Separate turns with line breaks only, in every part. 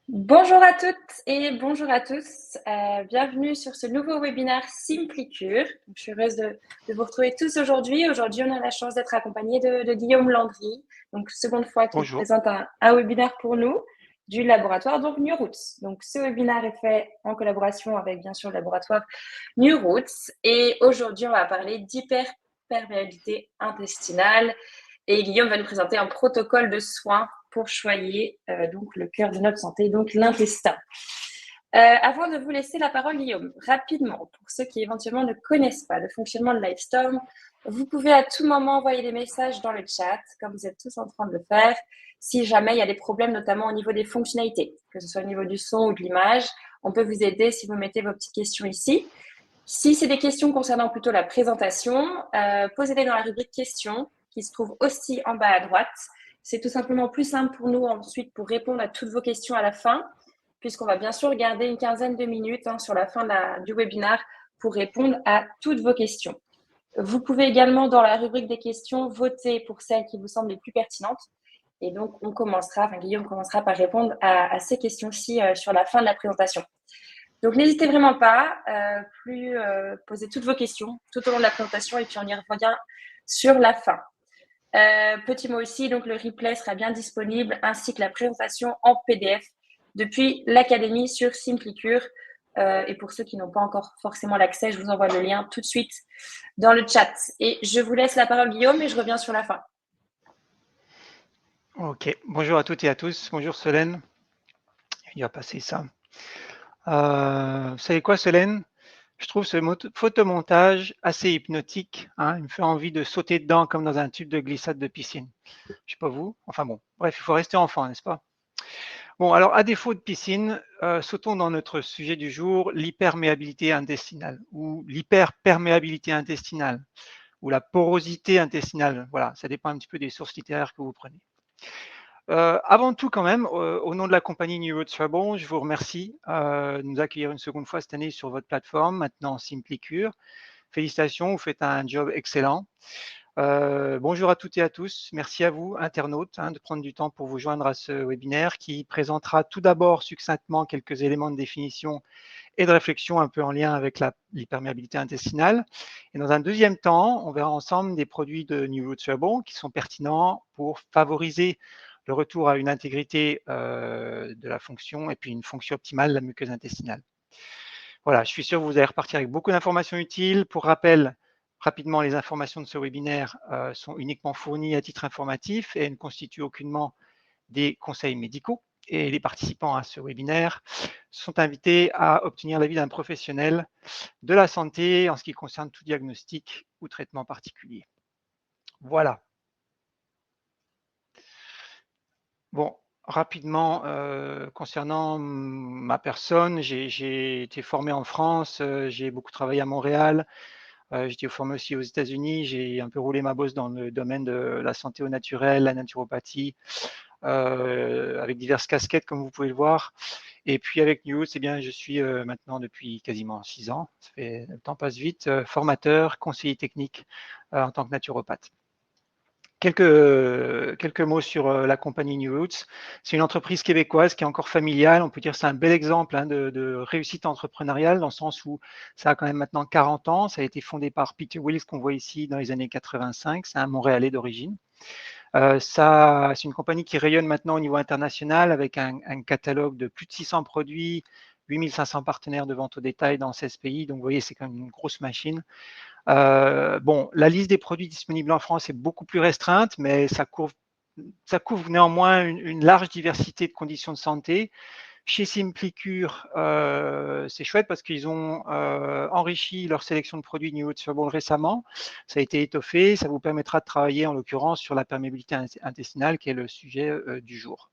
Bonjour à toutes et bonjour à tous. Bienvenue sur ce nouveau webinaire Simplicure. Je suis heureuse de vous retrouver tous aujourd'hui. Aujourd'hui, on a la chance d'être accompagné de Guillaume Landry, donc seconde fois qu'il
Bonjour.
présente un webinaire pour nous du laboratoire donc New Roots. Donc ce webinaire est fait en collaboration avec bien sûr le laboratoire New Roots et aujourd'hui on va parler d'hyperperméabilité intestinale et Guillaume va nous présenter un protocole de soins pour choyer donc le cœur de notre santé, donc l'intestin. Avant de vous laisser la parole, Guillaume, rapidement, pour ceux qui éventuellement ne connaissent pas le fonctionnement de Livestorm, vous pouvez à tout moment envoyer des messages dans le chat, comme vous êtes tous en train de le faire, si jamais il y a des problèmes, notamment au niveau des fonctionnalités, que ce soit au niveau du son ou de l'image. On peut vous aider si vous mettez vos petites questions ici. Si c'est des questions concernant plutôt la présentation, posez-les dans la rubrique questions qui se trouve aussi en bas à droite. C'est tout simplement plus simple pour nous ensuite pour répondre à toutes vos questions à la fin, puisqu'on va bien sûr garder une quinzaine de minutes sur la fin du webinaire pour répondre à toutes vos questions. Vous pouvez également, dans la rubrique des questions, voter pour celles qui vous semblent les plus pertinentes. Et donc, Guillaume commencera par répondre à ces questions-ci sur la fin de la présentation. Donc, n'hésitez vraiment pas, posez toutes vos questions tout au long de la présentation et puis on y revient sur la fin. Petit mot aussi, donc le replay sera bien disponible ainsi que la présentation en PDF depuis l'Académie sur Simplicure. Et pour ceux qui n'ont pas encore forcément l'accès, je vous envoie le lien tout de suite dans le chat. Et je vous laisse la parole, Guillaume, et je reviens sur la fin.
Ok, bonjour à toutes et à tous. Bonjour Solène. Il va passer ça. Vous savez quoi, Solène? Je trouve ce photomontage assez hypnotique. Il me fait envie de sauter dedans comme dans un tube de glissade de piscine. Je ne sais pas vous. Enfin bon, bref, il faut rester enfant, n'est-ce pas? Bon, alors à défaut de piscine, sautons dans notre sujet du jour, l'hyperméabilité intestinale ou l'hyperperméabilité intestinale ou la porosité intestinale. Voilà, ça dépend un petit peu des sources littéraires que vous prenez. Avant tout, quand même, au nom de la compagnie New Roads Herbal, je vous remercie de nous accueillir une seconde fois cette année sur votre plateforme, maintenant Simplicure. Félicitations, vous faites un job excellent. Bonjour à toutes et à tous. Merci à vous, internautes, de prendre du temps pour vous joindre à ce webinaire qui présentera tout d'abord succinctement quelques éléments de définition et de réflexion un peu en lien avec l'hyperméabilité intestinale. Et dans un deuxième temps, on verra ensemble des produits de New Roots Herbal qui sont pertinents pour favoriser le retour à une intégrité de la fonction et puis une fonction optimale de la muqueuse intestinale. Voilà, je suis sûr que vous allez repartir avec beaucoup d'informations utiles. Pour rappel, rapidement, les informations de ce webinaire sont uniquement fournies à titre informatif et ne constituent aucunement des conseils médicaux. Et les participants à ce webinaire sont invités à obtenir l'avis d'un professionnel de la santé en ce qui concerne tout diagnostic ou traitement particulier. Voilà. Bon, rapidement, concernant ma personne, j'ai été formé en France, j'ai beaucoup travaillé à Montréal, j'ai été formé aussi aux États-Unis, j'ai un peu roulé ma bosse dans le domaine de la santé au naturel, la naturopathie, avec diverses casquettes comme vous pouvez le voir. Et puis avec New Roots, eh bien, je suis maintenant depuis quasiment 6 ans, le temps passe vite, formateur, conseiller technique en tant que naturopathe. Quelques mots sur la compagnie New Roots. C'est une entreprise québécoise qui est encore familiale. On peut dire que c'est un bel exemple de réussite entrepreneuriale dans le sens où ça a quand même maintenant 40 ans. Ça a été fondé par Peter Wills qu'on voit ici dans les années 85. C'est un Montréalais d'origine. C'est une compagnie qui rayonne maintenant au niveau international avec un catalogue de plus de 600 produits, 8500 partenaires de vente au détail dans 16 pays. Donc, vous voyez, c'est quand même une grosse machine. Bon, la liste des produits disponibles en France est beaucoup plus restreinte, mais ça couvre néanmoins une large diversité de conditions de santé. Chez Simplicure, c'est chouette parce qu'ils ont enrichi leur sélection de produits New Roots Herbal récemment. Ça a été étoffé. Ça vous permettra de travailler en l'occurrence sur la perméabilité intestinale qui est le sujet du jour.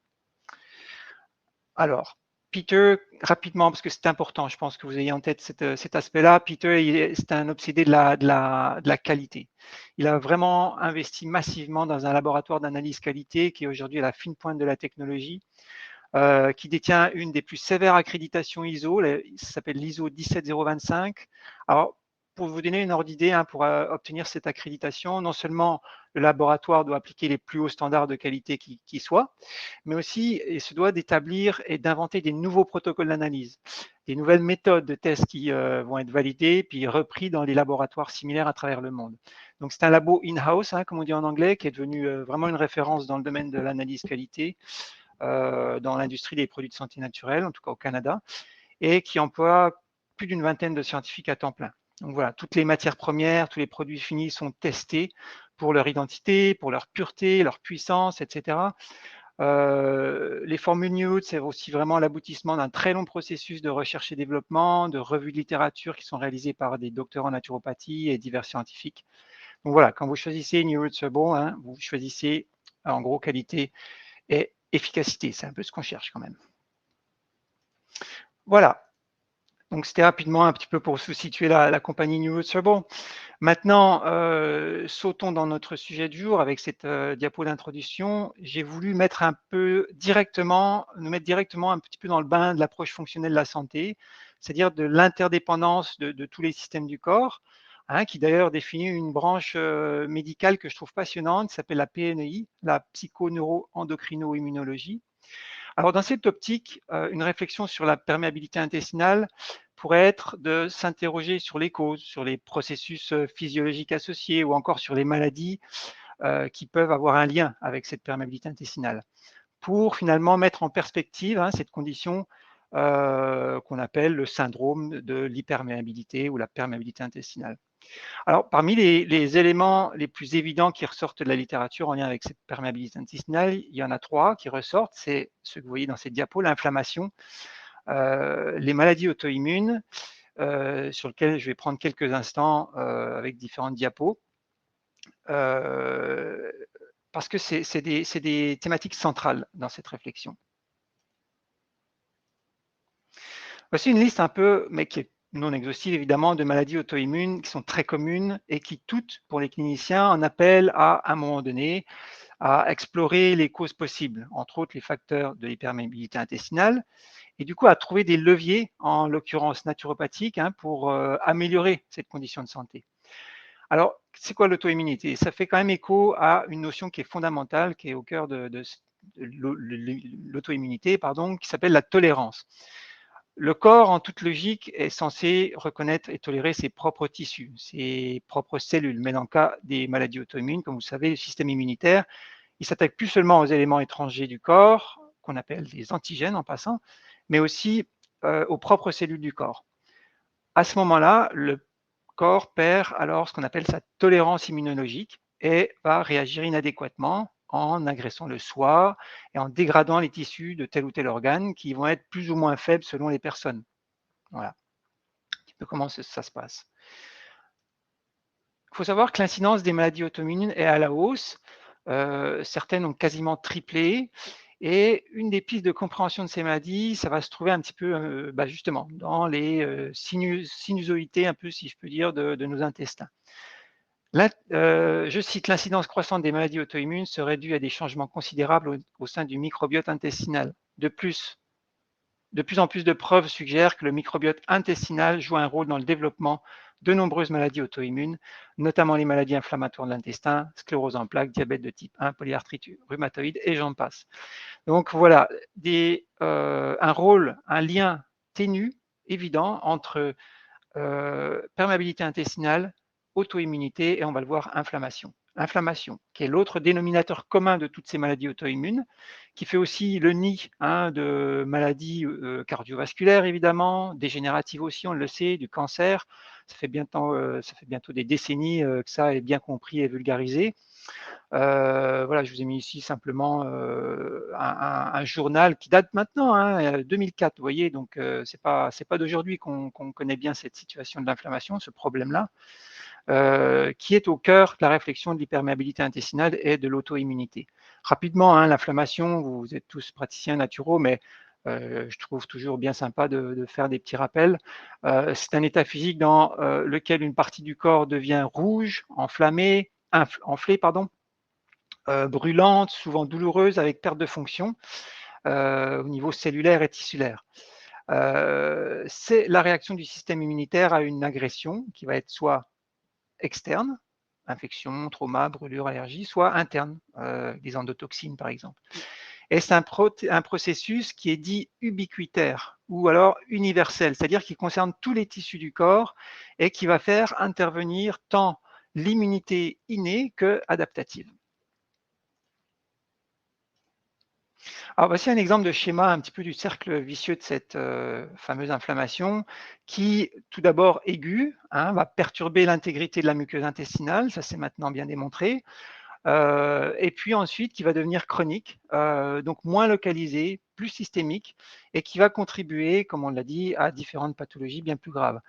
Alors, Peter, rapidement, parce que c'est important, je pense que vous ayez en tête cet aspect-là. Peter, c'est un obsédé de la qualité. Il a vraiment investi massivement dans un laboratoire d'analyse qualité qui est aujourd'hui à la fine pointe de la technologie, qui détient une des plus sévères accréditations ISO, ça s'appelle l'ISO 17025. Alors, pour vous donner une ordre d'idée, hein, pour obtenir cette accréditation, non seulement le laboratoire doit appliquer les plus hauts standards de qualité qui soient, mais aussi il se doit d'établir et d'inventer des nouveaux protocoles d'analyse, des nouvelles méthodes de tests qui vont être validées puis repris dans les laboratoires similaires à travers le monde. Donc c'est un labo in-house, hein, comme on dit en anglais, qui est devenu vraiment une référence dans le domaine de l'analyse qualité, dans l'industrie des produits de santé naturelle, en tout cas au Canada, et qui emploie plus d'une vingtaine de scientifiques à temps plein. Donc voilà, toutes les matières premières, tous les produits finis sont testés pour leur identité, pour leur pureté, leur puissance, etc. Les formules Newt, c'est aussi vraiment l'aboutissement d'un très long processus de recherche et développement, de revues de littérature qui sont réalisées par des docteurs en naturopathie et divers scientifiques. Donc voilà, quand vous choisissez Newt Bon, hein, vous choisissez en gros qualité et efficacité. C'est un peu ce qu'on cherche quand même. Voilà. Donc c'était rapidement un petit peu pour se situer la compagnie New Routes. Bon, maintenant, sautons dans notre sujet du jour avec cette diapo d'introduction. J'ai voulu nous mettre directement un petit peu dans le bain de l'approche fonctionnelle de la santé, c'est-à-dire de l'interdépendance de tous les systèmes du corps, hein, qui d'ailleurs définit une branche médicale que je trouve passionnante, qui s'appelle la PNEI, la psychoneuroendocrino-immunologie. Alors, dans cette optique, une réflexion sur la perméabilité intestinale pourrait être de s'interroger sur les causes, sur les processus physiologiques associés ou encore sur les maladies qui peuvent avoir un lien avec cette perméabilité intestinale, pour finalement mettre en perspective, hein, cette condition qu'on appelle le syndrome de l'hyperméabilité ou la perméabilité intestinale. Alors, parmi les éléments les plus évidents qui ressortent de la littérature en lien avec cette perméabilité intestinale, il y en a 3 qui ressortent. C'est ce que vous voyez dans cette diapo, l'inflammation, les maladies auto-immunes, sur lesquelles je vais prendre quelques instants avec différentes diapos, parce que c'est des thématiques centrales dans cette réflexion. Voici une liste un peu, mais qui est non exhaustive évidemment, de maladies auto-immunes qui sont très communes et qui toutes, pour les cliniciens, en appellent à un moment donné à explorer les causes possibles, entre autres les facteurs de l'hyperméabilité intestinale, et du coup à trouver des leviers, en l'occurrence naturopathiques, hein, pour améliorer cette condition de santé. Alors, c'est quoi l'auto-immunité? Ça fait quand même écho à une notion qui est fondamentale, qui est au cœur de l'auto-immunité, qui s'appelle la tolérance. Le corps, en toute logique, est censé reconnaître et tolérer ses propres tissus, ses propres cellules. Mais dans le cas des maladies auto-immunes, comme vous savez, le système immunitaire, il s'attaque plus seulement aux éléments étrangers du corps, qu'on appelle des antigènes en passant, mais aussi aux propres cellules du corps. À ce moment-là, le corps perd alors ce qu'on appelle sa tolérance immunologique et va réagir inadéquatement en agressant le soi et en dégradant les tissus de tel ou tel organe qui vont être plus ou moins faibles selon les personnes. Voilà un petit peu comment ça se passe. Il faut savoir que l'incidence des maladies auto-immunes est à la hausse. Certaines ont quasiment triplé. Et une des pistes de compréhension de ces maladies, ça va se trouver un petit peu justement dans les sinusoïtés, un peu si je peux dire, de nos intestins. Je cite, l'incidence croissante des maladies auto-immunes serait due à des changements considérables au sein du microbiote intestinal. De plus en plus de preuves suggèrent que le microbiote intestinal joue un rôle dans le développement de nombreuses maladies auto-immunes, notamment les maladies inflammatoires de l'intestin, sclérose en plaques, diabète de type 1, polyarthrite rhumatoïde et j'en passe. Donc voilà, un lien ténu, évident entre perméabilité intestinale, auto-immunité et on va le voir, inflammation. Inflammation, qui est l'autre dénominateur commun de toutes ces maladies auto-immunes, qui fait aussi le nid, hein, de maladies cardiovasculaires évidemment, dégénératives aussi, on le sait, du cancer. Ça fait bientôt des décennies que ça est bien compris et vulgarisé. Voilà, je vous ai mis ici simplement un journal qui date maintenant, hein, 2004, vous voyez, donc c'est pas d'aujourd'hui qu'on connaît bien cette situation de l'inflammation, ce problème-là, qui est au cœur de la réflexion de l'hyperméabilité intestinale et de l'auto-immunité. Rapidement, hein, l'inflammation, vous êtes tous praticiens naturaux, mais je trouve toujours bien sympa de faire des petits rappels. C'est un état physique dans lequel une partie du corps devient rouge, enflée, brûlante, souvent douloureuse, avec perte de fonction au niveau cellulaire et tissulaire. c'est la réaction du système immunitaire à une agression qui va être soit externe, infection, trauma, brûlure, allergie, soit interne, des endotoxines par exemple. Et c'est un processus qui est dit ubiquitaire ou alors universel, c'est-à-dire qui concerne tous les tissus du corps et qui va faire intervenir tant l'immunité innée que adaptative. Alors voici un exemple de schéma un petit peu du cercle vicieux de cette fameuse inflammation qui, tout d'abord aiguë, hein, va perturber l'intégrité de la muqueuse intestinale, ça c'est maintenant bien démontré, et puis ensuite qui va devenir chronique, donc moins localisée, plus systémique, et qui va contribuer, comme on l'a dit, à différentes pathologies bien plus graves.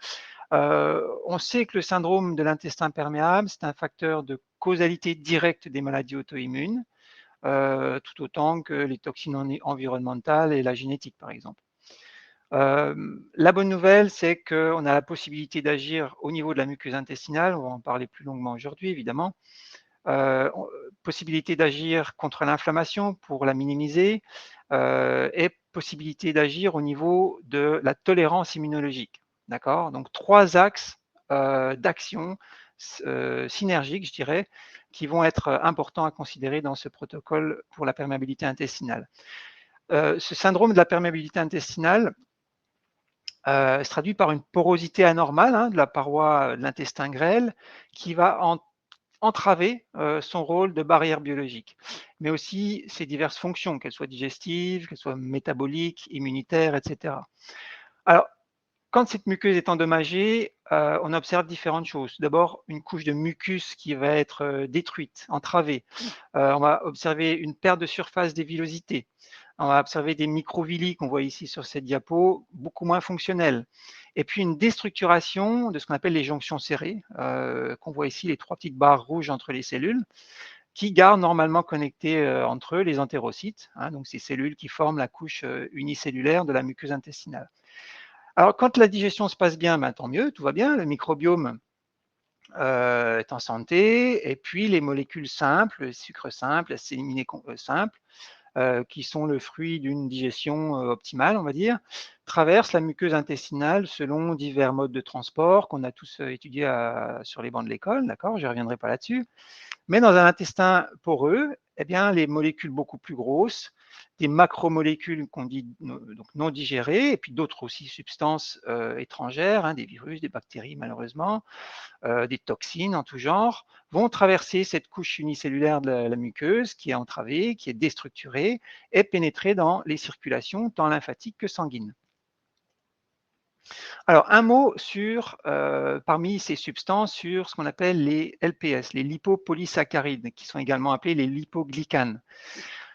On sait que le syndrome de l'intestin perméable, c'est un facteur de causalité directe des maladies auto-immunes, tout autant que les toxines environnementales et la génétique, par exemple. La bonne nouvelle, c'est qu'on a la possibilité d'agir au niveau de la muqueuse intestinale, on va en parler plus longuement aujourd'hui, évidemment, possibilité d'agir contre l'inflammation pour la minimiser, et possibilité d'agir au niveau de la tolérance immunologique. D'accord? Donc 3 axes d'action synergiques, je dirais, qui vont être importants à considérer dans ce protocole pour la perméabilité intestinale. Ce syndrome de la perméabilité intestinale se traduit par une porosité anormale, hein, de la paroi de l'intestin grêle qui va entraver son rôle de barrière biologique, mais aussi ses diverses fonctions, qu'elles soient digestives, qu'elles soient métaboliques, immunitaires, etc. Alors, quand cette muqueuse est endommagée, on observe différentes choses. D'abord, une couche de mucus qui va être détruite, entravée. On va observer une perte de surface des villosités. On va observer des microvilli qu'on voit ici sur cette diapo, beaucoup moins fonctionnels. Et puis une déstructuration de ce qu'on appelle les jonctions serrées, qu'on voit ici, les 3 petites barres rouges entre les cellules, qui gardent normalement connectés entre eux les entérocytes, hein, donc ces cellules qui forment la couche unicellulaire de la muqueuse intestinale. Alors, quand la digestion se passe bien, ben, tant mieux, tout va bien, le microbiome est en santé, et puis les molécules simples, le sucre simple, l'acide éliminé simple, qui sont le fruit d'une digestion optimale, on va dire, traversent la muqueuse intestinale selon divers modes de transport qu'on a tous étudiés sur les bancs de l'école, d'accord, je ne reviendrai pas là-dessus. Mais dans un intestin poreux, eh bien, les molécules beaucoup plus grosses, des macromolécules qu'on dit donc non digérées, et puis d'autres aussi substances étrangères, hein, des virus, des bactéries malheureusement, des toxines en tout genre, vont traverser cette couche unicellulaire de la muqueuse qui est entravée, qui est déstructurée, et pénétrer dans les circulations tant lymphatiques que sanguines. Alors, un mot sur, parmi ces substances, sur ce qu'on appelle les LPS, les lipopolysaccharides, qui sont également appelés les lipoglycanes.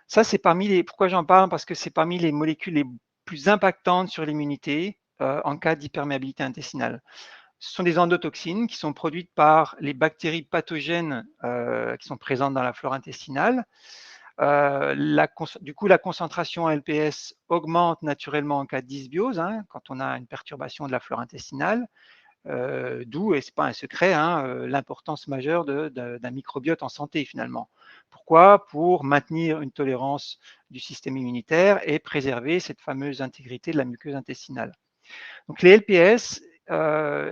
Ça, c'est parmi les. Pourquoi j'en parle? Parce que c'est parmi les molécules les plus impactantes sur l'immunité en cas d'hyperméabilité intestinale. Ce sont des endotoxines qui sont produites par les bactéries pathogènes qui sont présentes dans la flore intestinale. Du coup, la concentration en LPS augmente naturellement en cas de dysbiose, hein, quand on a une perturbation de la flore intestinale, d'où, et ce n'est pas un secret, hein, l'importance majeure d'un microbiote en santé finalement. Pourquoi? Pour maintenir une tolérance du système immunitaire et préserver cette fameuse intégrité de la muqueuse intestinale. Donc les LPS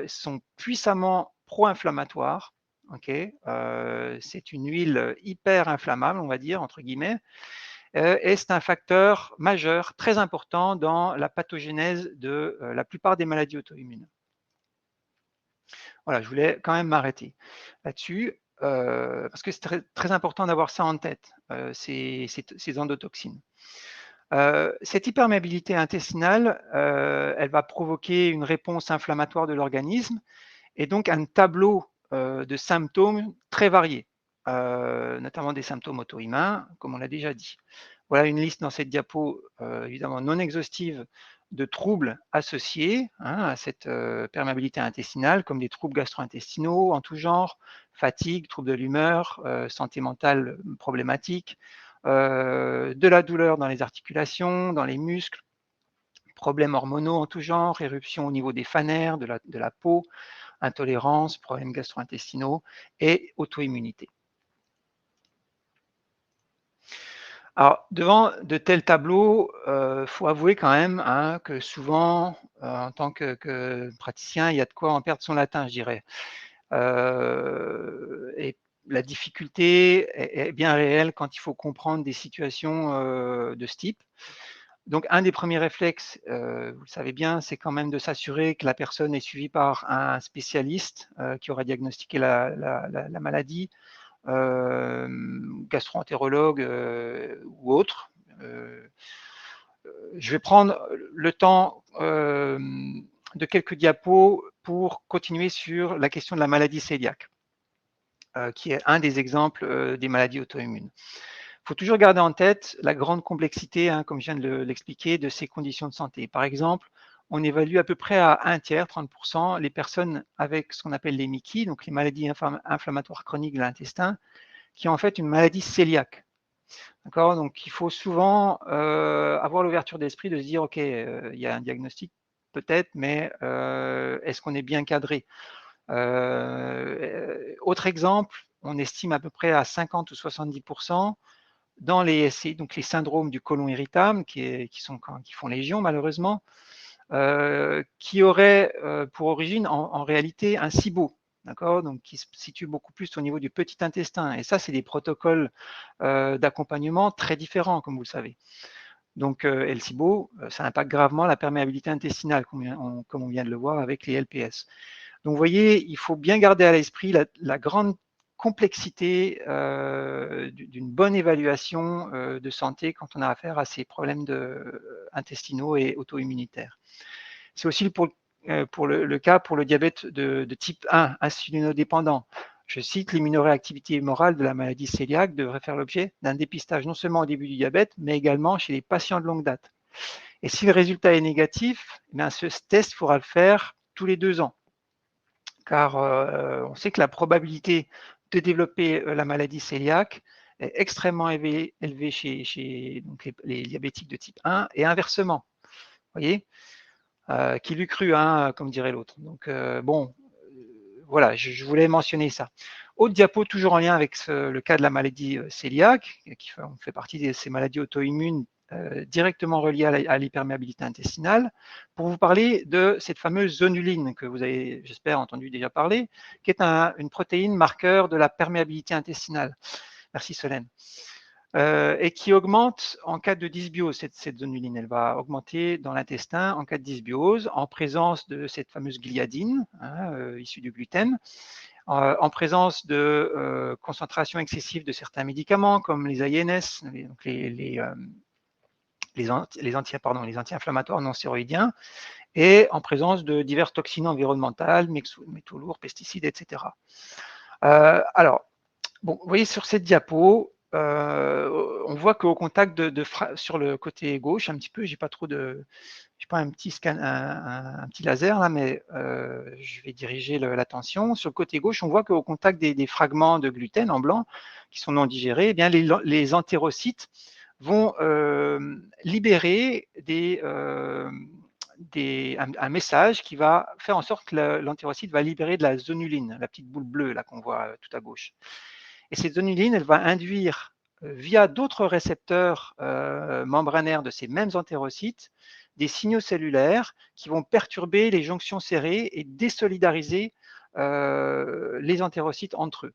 sont puissamment pro-inflammatoires. Okay, c'est une huile hyper inflammable, on va dire, entre guillemets, et c'est un facteur majeur, très important dans la pathogénèse de la plupart des maladies auto-immunes. Voilà, je voulais quand même m'arrêter là-dessus, parce que c'est très, très important d'avoir ça en tête, ces endotoxines. Cette hyperméabilité intestinale, elle va provoquer une réponse inflammatoire de l'organisme et donc un tableau de symptômes très variés, notamment des symptômes auto-immuns, comme on l'a déjà dit. Voilà une liste dans cette diapo, évidemment non exhaustive, de troubles associés, hein, à cette perméabilité intestinale, comme des troubles gastro-intestinaux en tout genre, fatigue, troubles de l'humeur, santé mentale problématique, de la douleur dans les articulations, dans les muscles, problèmes hormonaux en tout genre, éruptions au niveau des phanères, de la peau, intolérance, problèmes gastro-intestinaux et auto-immunité. Alors, devant de tels tableaux, faut avouer quand même, hein, que souvent, en tant que praticien, il y a de quoi en perdre son latin, je dirais. Et la difficulté est bien réelle quand il faut comprendre des situations, de ce type. Donc un des premiers réflexes, vous le savez bien, c'est quand même de s'assurer que la personne est suivie par un spécialiste, qui aura diagnostiqué la maladie, gastro-entérologue, ou autre. Heu, je vais prendre le temps, de quelques diapos pour continuer sur la question de la maladie cœliaque, qui est un des exemples, des maladies auto-immunes. Il faut toujours garder en tête la grande complexité, hein, comme je viens de l'expliquer, de ces conditions de santé. Par exemple, on évalue à peu près à un tiers, 30%, les personnes avec ce qu'on appelle les MICI, donc les maladies inflammatoires chroniques de l'intestin, qui ont en fait une maladie cœliaque. D'accord. Donc il faut souvent avoir l'ouverture d'esprit de se dire, OK, il y a un diagnostic peut-être, mais est-ce qu'on est bien cadré? Autre exemple, on estime à peu près à 50 ou 70% dans les SI, donc les syndromes du côlon irritable, qui font légion malheureusement, qui auraient pour origine en réalité un SIBO, d'accord, donc qui se situe beaucoup plus au niveau du petit intestin. Et ça, c'est des protocoles d'accompagnement très différents, comme vous le savez. Donc, et le SIBO, ça impacte gravement la perméabilité intestinale, comme on vient de le voir avec les LPS. Donc, vous voyez, il faut bien garder à l'esprit la grande complexité d'une bonne évaluation de santé quand on a affaire à ces problèmes intestinaux et auto-immunitaires. C'est aussi pour le cas pour le diabète de type 1, insulinodépendant. Je cite, l'immunoréactivité morale de la maladie cœliaque devrait faire l'objet d'un dépistage non seulement au début du diabète, mais également chez les patients de longue date. Et si le résultat est négatif, eh bien, ce test, il faudra le faire tous les 2 ans, car on sait que la probabilité de développer la maladie cœliaque est extrêmement élevée chez donc les diabétiques de type 1 et inversement. Vous voyez, qui l'eût cru, hein, comme dirait l'autre. Donc bon, voilà, je voulais mentionner ça. Autre diapo, toujours en lien avec le cas de la maladie cœliaque, qui fait partie de ces maladies auto-immunes directement reliées à l'hyperméabilité intestinale, pour vous parler de cette fameuse zonuline que vous avez, j'espère, entendu déjà parler, qui est une protéine marqueur de la perméabilité intestinale. Merci Solène. Et qui augmente en cas de dysbiose, cette zonuline. Elle va augmenter dans l'intestin en cas de dysbiose, en présence de cette fameuse gliadine, hein, issue du gluten, en présence de concentration excessive de certains médicaments comme les INS, donc les anti-inflammatoires non stéroïdiens, et en présence de diverses toxines environnementales, métaux lourds, pesticides, etc. Alors, bon, vous voyez sur cette diapo, on voit qu'au contact sur le côté gauche, un petit peu, j'ai pas un petit scan, un petit laser là, mais je vais diriger l'attention. Sur le côté gauche, on voit qu'au contact des fragments de gluten en blanc qui sont non digérés, eh bien les entérocytes vont libérer un message qui va faire en sorte que l'entérocyte va libérer de la zonuline, la petite boule bleue là qu'on voit tout à gauche. Et cette zonuline, elle va induire via d'autres récepteurs membranaires de ces mêmes entérocytes des signaux cellulaires qui vont perturber les jonctions serrées et désolidariser les entérocytes entre eux.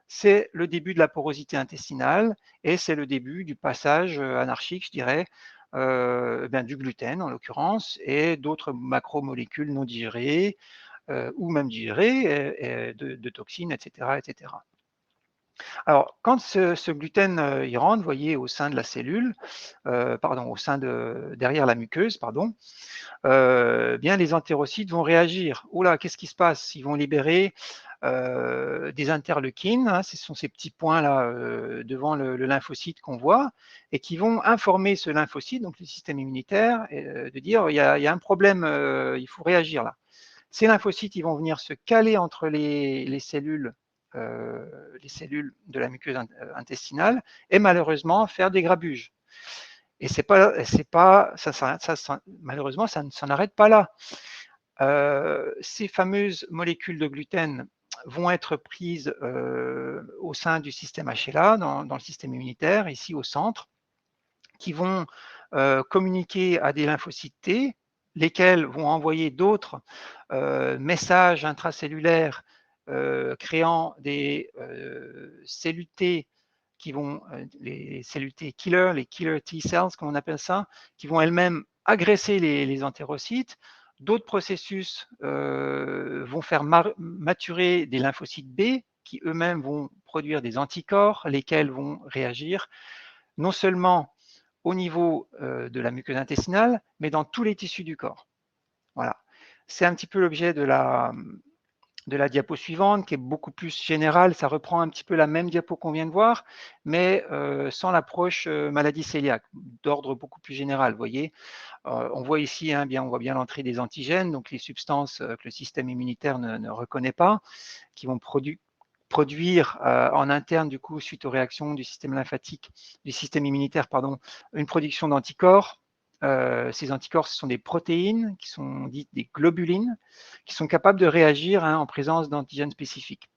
C'est le début de la porosité intestinale et c'est le début du passage anarchique, je dirais, du gluten en l'occurrence et d'autres macromolécules non digérées ou même digérées, de toxines, etc., etc. Alors, quand ce gluten il rentre, vous voyez, au sein de la cellule, derrière la muqueuse, pardon, bien les entérocytes vont réagir. Oh là, qu'est-ce qui se passe? Ils vont libérer des interleukines, hein, ce sont ces petits points là devant le lymphocyte qu'on voit, et qui vont informer ce lymphocyte, donc le système immunitaire, de dire il y a un problème, il faut réagir là. Ces lymphocytes, ils vont venir se caler entre les cellules de la muqueuse intestinale et malheureusement faire des grabuges. Et malheureusement, ça ne s'en arrête pas là. Ces fameuses molécules de gluten vont être prises au sein du système HLA, dans le système immunitaire, ici au centre, qui vont communiquer à des lymphocytes T, lesquels vont envoyer d'autres messages intracellulaires créant des cellules T qui vont, les cellules T killer, les killer T cells, comme on appelle ça, qui vont elles-mêmes agresser les entérocytes. D'autres processus vont faire maturer des lymphocytes B qui eux-mêmes vont produire des anticorps, lesquels vont réagir non seulement au niveau de la muqueuse intestinale, mais dans tous les tissus du corps. Voilà. C'est un petit peu l'objet de la diapo suivante, qui est beaucoup plus générale. Ça reprend un petit peu la même diapo qu'on vient de voir, mais sans l'approche maladie cœliaque, d'ordre beaucoup plus général. Vous voyez, on voit ici, on voit bien l'entrée des antigènes, donc les substances que le système immunitaire ne reconnaît pas, qui vont produire en interne, du coup, suite aux réactions du système lymphatique, du système immunitaire, pardon, une production d'anticorps. Ces anticorps, ce sont des protéines qui sont dites des globulines, qui sont capables de réagir en présence d'antigènes spécifiques.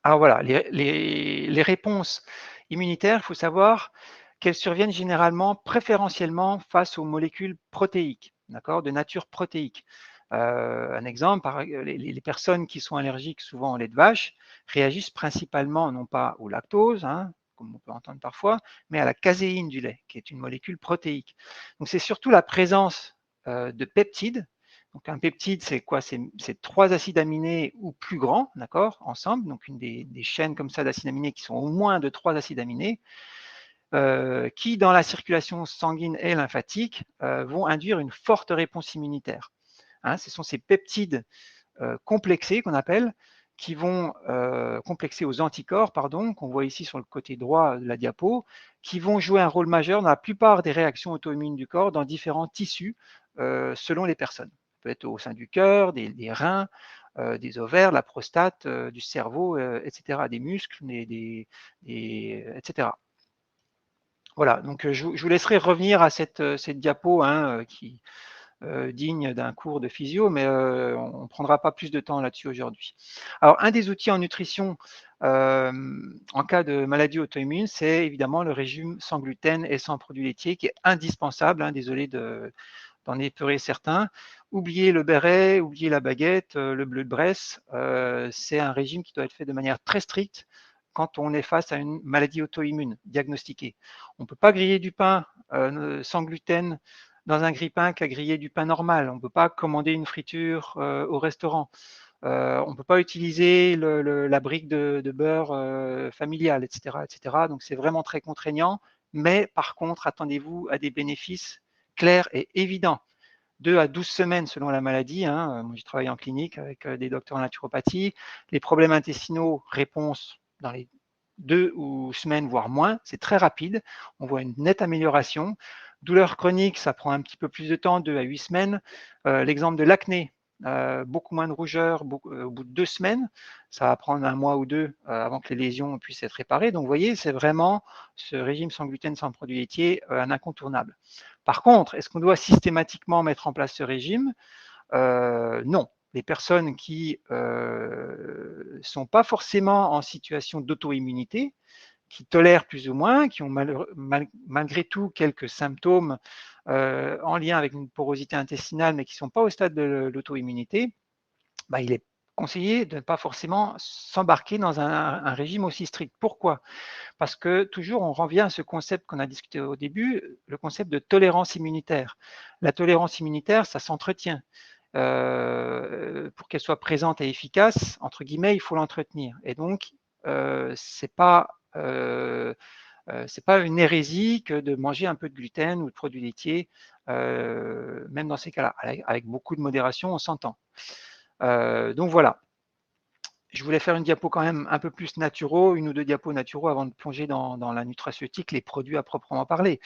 Alors voilà, les réponses immunitaires, il faut savoir qu'elles surviennent généralement préférentiellement face aux molécules protéiques, d'accord, de nature protéique. Un exemple, les personnes qui sont allergiques souvent au lait de vache réagissent principalement non pas au lactose, comme on peut entendre parfois, mais à la caséine du lait, qui est une molécule protéique. Donc c'est surtout la présence de peptides. Donc un peptide, c'est quoi? C'est 3 acides aminés ou plus grands, d'accord, ensemble. Donc des chaînes comme ça d'acides aminés qui sont au moins de 3 acides aminés, qui, dans la circulation sanguine et lymphatique, vont induire une forte réponse immunitaire. Ce sont ces peptides complexés qu'on appelle, qui vont complexer aux anticorps, pardon, qu'on voit ici sur le côté droit de la diapo, qui vont jouer un rôle majeur dans la plupart des réactions auto-immunes du corps dans différents tissus selon les personnes. Ça peut être au sein du cœur, des reins, des ovaires, de la prostate, du cerveau, etc., des muscles, etc. Voilà, donc je vous laisserai revenir à cette diapo qui digne d'un cours de physio, mais on ne prendra pas plus de temps là-dessus aujourd'hui. Alors, un des outils en nutrition en cas de maladie auto-immune, c'est évidemment le régime sans gluten et sans produits laitiers, qui est indispensable. Désolé d'en épeurer certains. Oubliez le béret, oubliez la baguette, le bleu de Bresse. C'est un régime qui doit être fait de manière très stricte quand on est face à une maladie auto-immune diagnostiquée. On ne peut pas griller du pain sans gluten dans un grille-pain qu'à griller du pain normal. On ne peut pas commander une friture au restaurant. On ne peut pas utiliser la brique de beurre familiale, etc., etc. Donc c'est vraiment très contraignant. Mais par contre, attendez-vous à des bénéfices clairs et évidents. 2 à 12 semaines selon la maladie. Moi, j'ai travaillé en clinique avec des docteurs en naturopathie. Les problèmes intestinaux, réponse dans les 2 ou semaines, voire moins. C'est très rapide. On voit une nette amélioration. Douleurs chroniques, ça prend un petit peu plus de temps, 2 à 8 semaines. L'exemple de l'acné, beaucoup moins de rougeur au bout de 2 semaines. Ça va prendre 1 mois ou 2 avant que les lésions puissent être réparées. Donc, vous voyez, c'est vraiment ce régime sans gluten, sans produits laitiers, un incontournable. Par contre, est-ce qu'on doit systématiquement mettre en place ce régime? Non. Les personnes qui ne sont pas forcément en situation d'auto-immunité, qui tolèrent plus ou moins, qui ont malgré tout quelques symptômes en lien avec une porosité intestinale, mais qui ne sont pas au stade de l'auto-immunité, il est conseillé de ne pas forcément s'embarquer dans un régime aussi strict. Pourquoi? Parce que toujours on revient à ce concept qu'on a discuté au début, le concept de tolérance immunitaire. La tolérance immunitaire, ça s'entretient. Pour qu'elle soit présente et efficace, entre guillemets, il faut l'entretenir. Et donc, c'est pas une hérésie que de manger un peu de gluten ou de produits laitiers, même dans ces cas-là. Avec beaucoup de modération, on s'entend. Donc voilà. Je voulais faire une diapo quand même un peu plus naturaux, 1 ou 2 diapos naturaux avant de plonger dans la nutraceutique, les produits à proprement parler.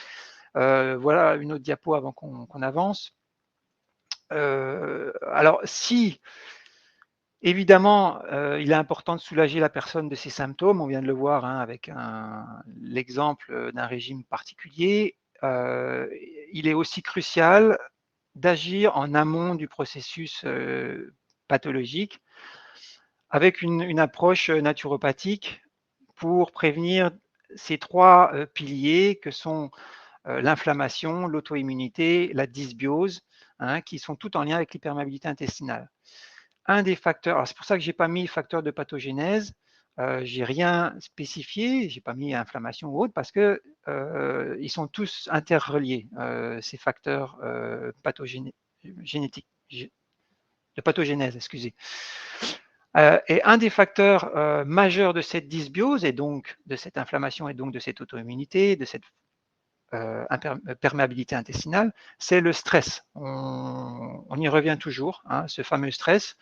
Voilà une autre diapo avant qu'on avance. Alors si évidemment, il est important de soulager la personne de ses symptômes, on vient de le voir avec l'exemple d'un régime particulier, il est aussi crucial d'agir en amont du processus pathologique avec une approche naturopathique pour prévenir ces 3 piliers que sont l'inflammation, l'auto-immunité, la dysbiose, hein, qui sont toutes en lien avec l'hypermobilité intestinale. Un des facteurs, c'est pour ça que je n'ai pas mis facteur de pathogénèse, j'ai rien spécifié, j'ai pas mis inflammation ou autre, parce que ils sont tous interreliés, ces facteurs génétiques, de pathogénèse, excusez. Et un des facteurs majeurs de cette dysbiose, et donc de cette inflammation, et donc de cette auto-immunité, de cette perméabilité intestinale, c'est le stress. On y revient toujours, hein, ce fameux stress.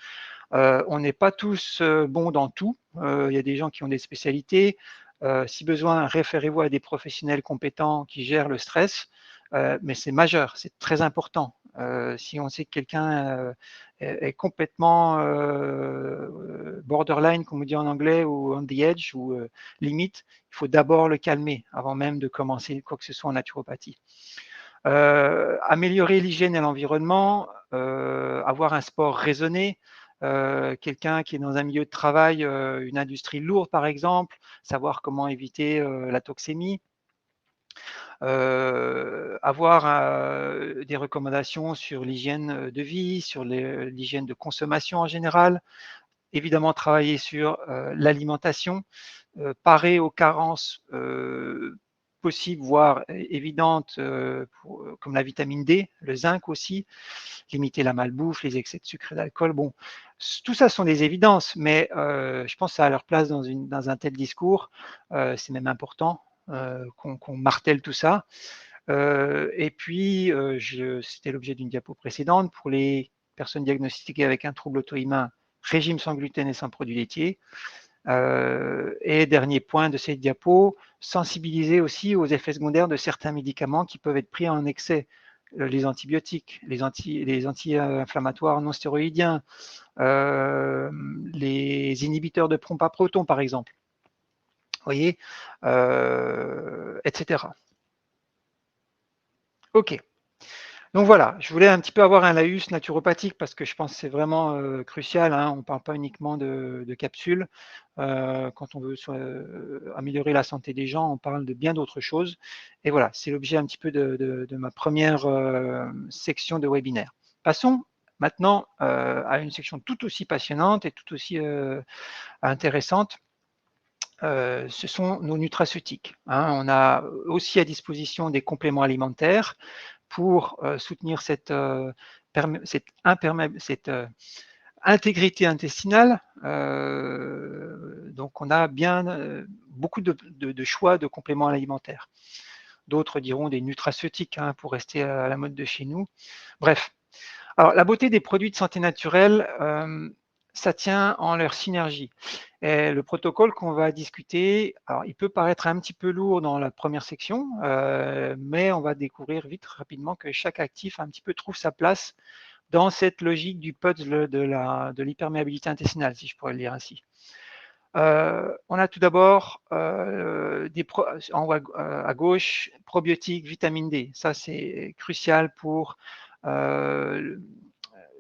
On n'est pas tous bons dans tout. Il y a des gens qui ont des spécialités. Si besoin, référez-vous à des professionnels compétents qui gèrent le stress. Mais c'est majeur, c'est très important. Si on sait que quelqu'un est complètement borderline, comme on dit en anglais, ou on the edge, ou limite, il faut d'abord le calmer avant même de commencer quoi que ce soit en naturopathie. Améliorer l'hygiène et l'environnement, avoir un sport raisonné, quelqu'un qui est dans un milieu de travail, une industrie lourde par exemple, savoir comment éviter la toxémie, avoir des recommandations sur l'hygiène de vie, sur l'hygiène de consommation en général, évidemment travailler sur l'alimentation, parer aux carences possibles, voire évidentes, comme la vitamine D, le zinc aussi, limiter la malbouffe, les excès de sucre et d'alcool. Bon, tout ça sont des évidences, mais je pense que ça a leur place dans un tel discours. C'est même important qu'on martèle tout ça. Et puis, c'était l'objet d'une diapo précédente, pour les personnes diagnostiquées avec un trouble auto-immun, régime sans gluten et sans produits laitiers. Et dernier point de cette diapo, sensibiliser aussi aux effets secondaires de certains médicaments qui peuvent être pris en excès. Les antibiotiques, les anti-inflammatoires non stéroïdiens, les inhibiteurs de pompe à protons, par exemple. Vous voyez, etc. OK. Donc voilà, je voulais un petit peu avoir un laïus naturopathique parce que je pense que c'est vraiment crucial, hein. On ne parle pas uniquement de capsules. Quand on veut améliorer la santé des gens, on parle de bien d'autres choses. Et voilà, c'est l'objet un petit peu de ma première section de webinaire. Passons maintenant à une section tout aussi passionnante et tout aussi intéressante. Ce sont nos nutraceutiques, hein. On a aussi à disposition des compléments alimentaires pour soutenir cette intégrité intestinale. Donc on a bien beaucoup de choix de compléments alimentaires. D'autres diront des nutraceutiques, hein, pour rester à la mode de chez nous. Bref, alors la beauté des produits de santé naturelle, ça tient en leur synergie. Et le protocole qu'on va discuter, alors il peut paraître un petit peu lourd dans la première section, mais on va découvrir vite, rapidement, que chaque actif un petit peu trouve sa place dans cette logique du puzzle de l'hyperméabilité intestinale, si je pourrais le dire ainsi. On a tout d'abord en haut à gauche, probiotiques, vitamine D. Ça, c'est crucial pour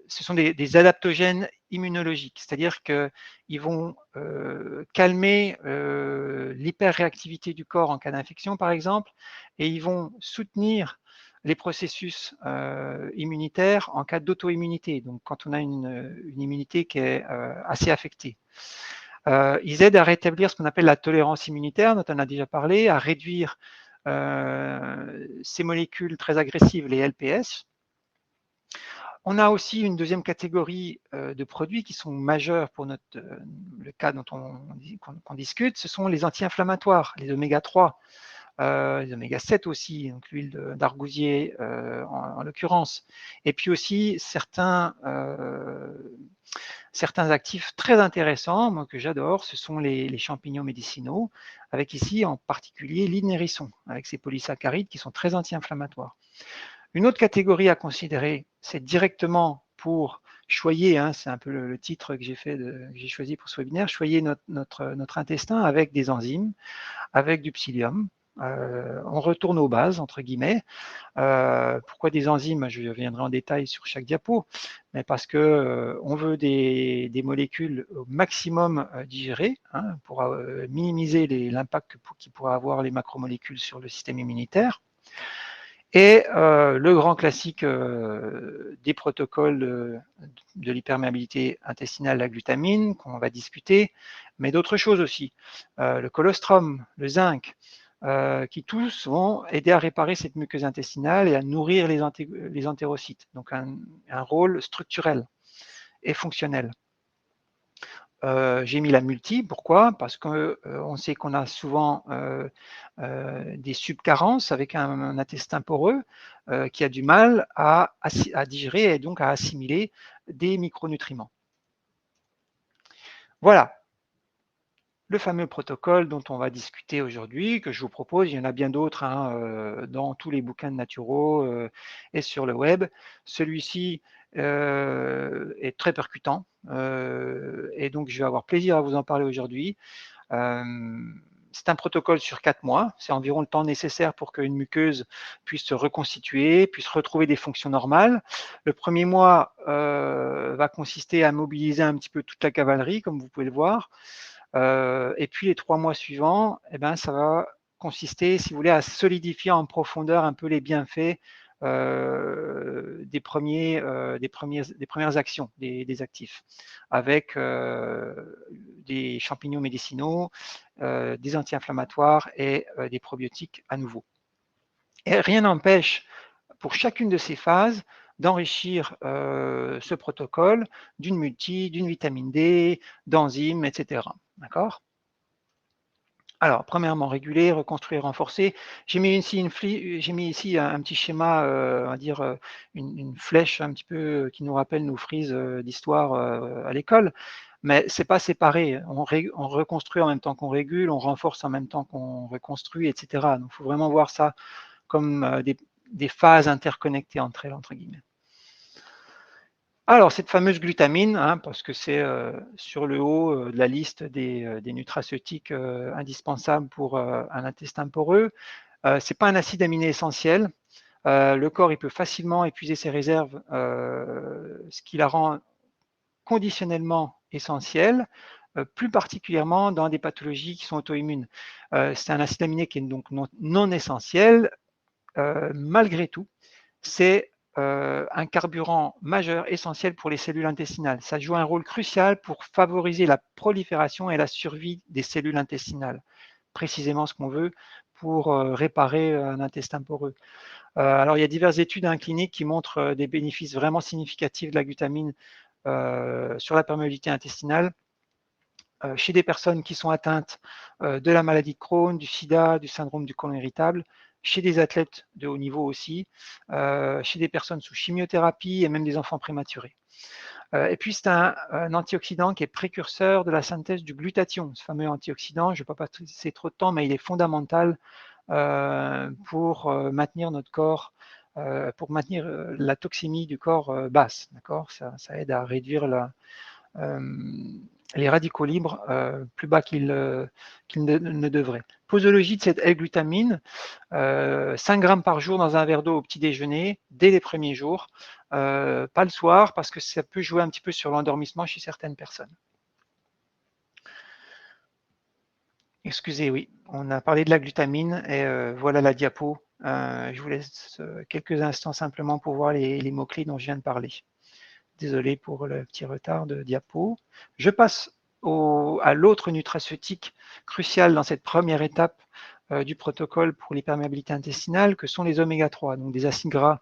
ce sont des adaptogènes immunologiques, c'est-à-dire qu'ils vont calmer l'hyperréactivité du corps en cas d'infection, par exemple, et ils vont soutenir les processus immunitaires en cas d'auto-immunité, donc quand on a une immunité qui est assez affectée. Ils aident à rétablir ce qu'on appelle la tolérance immunitaire, dont on a déjà parlé, à réduire ces molécules très agressives, les LPS. On a aussi une deuxième catégorie de produits qui sont majeurs pour le cas qu'on discute, ce sont les anti-inflammatoires, les oméga 3, les oméga 7 aussi, donc l'huile d'argousier en l'occurrence, et puis aussi certains actifs très intéressants, moi, que j'adore, ce sont les champignons médicinaux, avec ici en particulier l'huile nérisson, avec ses polysaccharides qui sont très anti-inflammatoires. Une autre catégorie à considérer, c'est directement pour choyer, hein, c'est un peu le titre que j'ai choisi pour ce webinaire, choyer notre intestin avec des enzymes, avec du psyllium. On retourne aux bases, entre guillemets. Pourquoi des enzymes? Je reviendrai en détail sur chaque diapo, mais parce que on veut des molécules au maximum digérées, hein, pour minimiser l'impact qu'ils pourraient avoir les macromolécules sur le système immunitaire. Et le grand classique des protocoles de l'hyperméabilité intestinale, la glutamine, qu'on va discuter, mais d'autres choses aussi. Le colostrum, le zinc, qui tous vont aider à réparer cette muqueuse intestinale et à nourrir les entérocytes. Donc un rôle structurel et fonctionnel. J'ai mis la multi, pourquoi? Parce qu'on sait qu'on a souvent des subcarences avec un intestin poreux qui a du mal à digérer et donc à assimiler des micronutriments. Voilà, le fameux protocole dont on va discuter aujourd'hui, que je vous propose, il y en a bien d'autres hein, dans tous les bouquins de naturaux et sur le web. Celui-ci est très percutant et donc je vais avoir plaisir à vous en parler aujourd'hui. C'est un protocole sur 4 mois, c'est environ le temps nécessaire pour qu'une muqueuse puisse se reconstituer, puisse retrouver des fonctions normales. Le premier mois va consister à mobiliser un petit peu toute la cavalerie, comme vous pouvez le voir. Et puis les 3 mois suivants, eh ben, ça va consister, si vous voulez, à solidifier en profondeur un peu les bienfaits des premières actions des actifs, avec des champignons médicinaux, des anti-inflammatoires et des probiotiques à nouveau. Et rien n'empêche, pour chacune de ces phases, d'enrichir ce protocole d'une multi, d'une vitamine D, d'enzymes, etc. D'accord? Alors, premièrement, réguler, reconstruire, renforcer. J'ai mis ici, un petit schéma, on va dire une flèche un petit peu qui nous rappelle nos frises d'histoire à l'école, mais c'est pas séparé. On reconstruit en même temps qu'on régule, on renforce en même temps qu'on reconstruit, etc. Donc, il faut vraiment voir ça comme des phases interconnectées entre elles, entre guillemets. Alors, cette fameuse glutamine, hein, parce que c'est sur le haut de la liste des nutraceutiques indispensables pour un intestin poreux, ce n'est pas un acide aminé essentiel. Le corps il peut facilement épuiser ses réserves, ce qui la rend conditionnellement essentielle, plus particulièrement dans des pathologies qui sont auto-immunes. C'est un acide aminé qui est donc non essentiel. Malgré tout, c'est un carburant majeur essentiel pour les cellules intestinales. Ça joue un rôle crucial pour favoriser la prolifération et la survie des cellules intestinales, précisément ce qu'on veut pour réparer un intestin poreux. Alors, il y a diverses études cliniques qui montrent des bénéfices vraiment significatifs de la glutamine sur la perméabilité intestinale chez des personnes qui sont atteintes de la maladie de Crohn, du sida, du syndrome du côlon irritable, chez des athlètes de haut niveau aussi, chez des personnes sous chimiothérapie et même des enfants prématurés. Et puis, c'est un antioxydant qui est précurseur de la synthèse du glutathion. Ce fameux antioxydant, je ne vais pas passer trop de temps, mais il est fondamental pour maintenir notre corps, pour maintenir la toxémie du corps basse. Ça aide à réduire les radicaux libres plus bas qu'ils ne devraient. Posologie de cette L-glutamine, 5 grammes par jour dans un verre d'eau au petit déjeuner, dès les premiers jours, pas le soir, parce que ça peut jouer un petit peu sur l'endormissement chez certaines personnes. Excusez, oui, on a parlé de la glutamine, et voilà la diapo. Je vous laisse quelques instants simplement pour voir les mots-clés dont je viens de parler. Désolé pour le petit retard de diapo. Je passe à l'autre nutraceutique crucial dans cette première étape du protocole pour l'hyperméabilité intestinale, que sont les oméga 3, donc des acides gras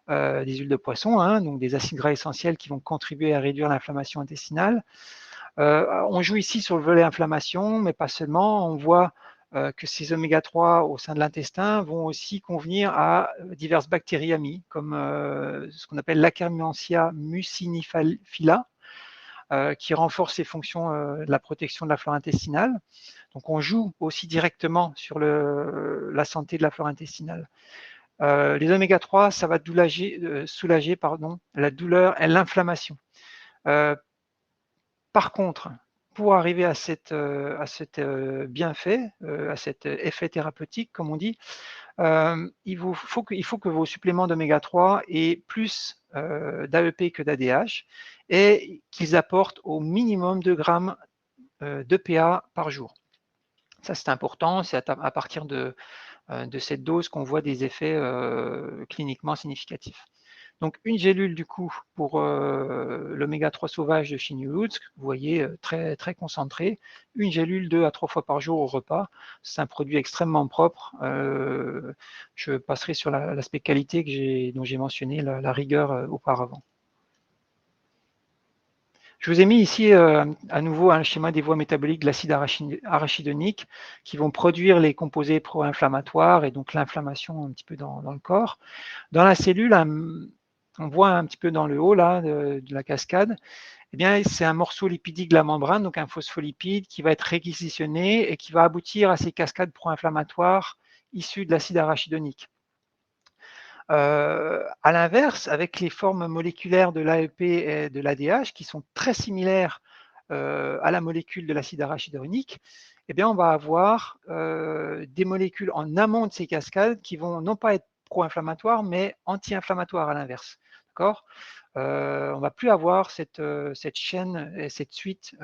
des huiles de poisson, hein, donc des acides gras essentiels qui vont contribuer à réduire l'inflammation intestinale. On joue ici sur le volet inflammation, mais pas seulement. On voit que ces oméga 3 au sein de l'intestin vont aussi convenir à diverses bactéries amies, comme ce qu'on appelle l'Akkermansia muciniphala, qui renforce les fonctions de la protection de la flore intestinale. Donc on joue aussi directement sur la santé de la flore intestinale. Les oméga 3, ça va soulager la douleur et l'inflammation. Par contre, pour arriver à cet bienfait, à cet effet thérapeutique, comme on dit, il faut que vos suppléments d'oméga 3 aient plus d'AEP que d'ADH et qu'ils apportent au minimum 2 grammes d'EPA par jour. Ça, c'est important, c'est à partir de de cette dose qu'on voit des effets cliniquement significatifs. Donc une gélule du coup pour l'oméga 3 sauvage de chez New Roots, vous voyez très, très concentré, une gélule 2 à 3 fois par jour au repas. C'est un produit extrêmement propre. Je passerai sur l'aspect qualité dont j'ai mentionné la rigueur auparavant. Je vous ai mis ici à nouveau un schéma des voies métaboliques de l'acide arachidonique qui vont produire les composés pro-inflammatoires et donc l'inflammation un petit peu dans le corps. Dans la cellule, on voit un petit peu dans le haut là, de la cascade, eh bien, c'est un morceau lipidique de la membrane, donc un phospholipide qui va être réquisitionné et qui va aboutir à ces cascades pro-inflammatoires issues de l'acide arachidonique. À l'inverse, avec les formes moléculaires de l'AEP et de l'ADH qui sont très similaires à la molécule de l'acide arachidonique, eh bien, on va avoir des molécules en amont de ces cascades qui vont non pas être pro-inflammatoires, mais anti-inflammatoires à l'inverse. D'accord ? On ne va plus avoir cette chaîne et cette suite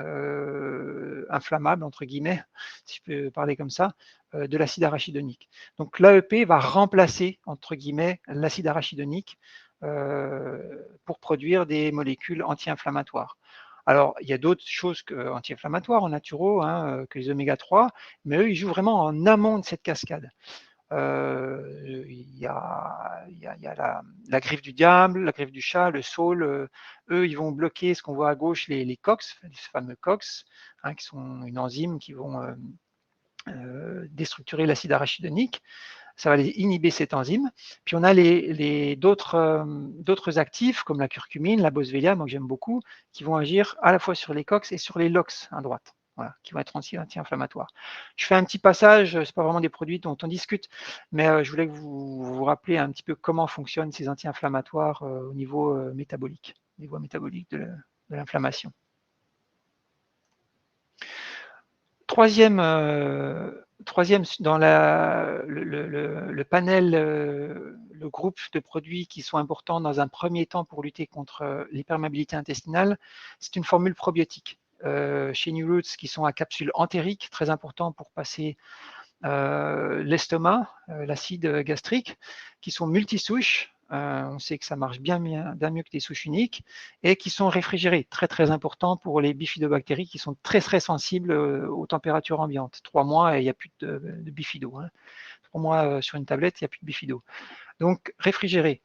inflammable, entre guillemets, si je peux parler comme ça, de l'acide arachidonique. Donc l'AEP va remplacer, entre guillemets, l'acide arachidonique pour produire des molécules anti-inflammatoires. Alors, il y a d'autres choses anti-inflammatoires en naturo, que les oméga 3, mais eux, ils jouent vraiment en amont de cette cascade. Il y a la griffe du diable, la griffe du chat, le saule. Eux, ils vont bloquer ce qu'on voit à gauche, les COX, les fameux COX, qui sont une enzyme qui vont déstructurer l'acide arachidonique. Ça va inhiber cette enzyme. Puis on a d'autres actifs comme la curcumine, la boswellia, moi que j'aime beaucoup, qui vont agir à la fois sur les COX et sur les LOX à droite. Voilà, qui vont être anti-inflammatoires. Je fais un petit passage, ce n'est pas vraiment des produits dont on discute, mais je voulais que vous rappeliez un petit peu comment fonctionnent ces anti-inflammatoires au niveau métabolique, au niveau métabolique de l'inflammation. Troisième dans le panel, le groupe de produits qui sont importants dans un premier temps pour lutter contre l'hypermobilité intestinale, c'est une formule probiotique. Chez New Roots, qui sont à capsule entérique, très important pour passer l'estomac, l'acide gastrique, qui sont multisouches. On sait que ça marche bien mieux que des souches uniques, et qui sont réfrigérées, très très important pour les bifidobactéries qui sont très très sensibles aux températures ambiantes. 3 mois et il n'y a plus de bifido. 3 mois sur une tablette, il n'y a plus de bifido. Donc réfrigéré.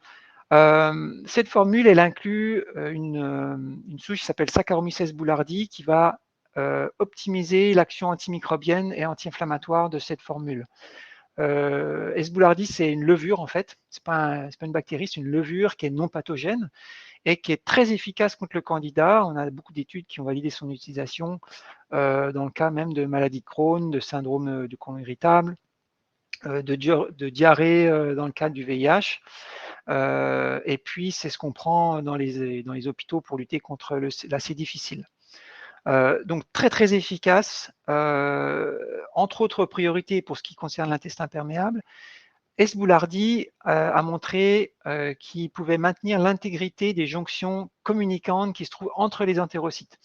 Cette formule, elle inclut une souche qui s'appelle Saccharomyces boulardii qui va optimiser l'action antimicrobienne et anti-inflammatoire de cette formule. S. boulardii, c'est une levure en fait, c'est pas une bactérie, c'est une levure qui est non pathogène et qui est très efficace contre le candida. On a beaucoup d'études qui ont validé son utilisation dans le cas même de maladie de Crohn, de syndrome du côlon irritable, de diarrhée dans le cadre du VIH. Et puis, c'est ce qu'on prend dans les hôpitaux pour lutter contre l'acé difficile. Donc, très, très efficace. Entre autres priorités pour ce qui concerne l'intestin perméable, S. boulardii a montré qu'il pouvait maintenir l'intégrité des jonctions communicantes qui se trouvent entre les entérocytes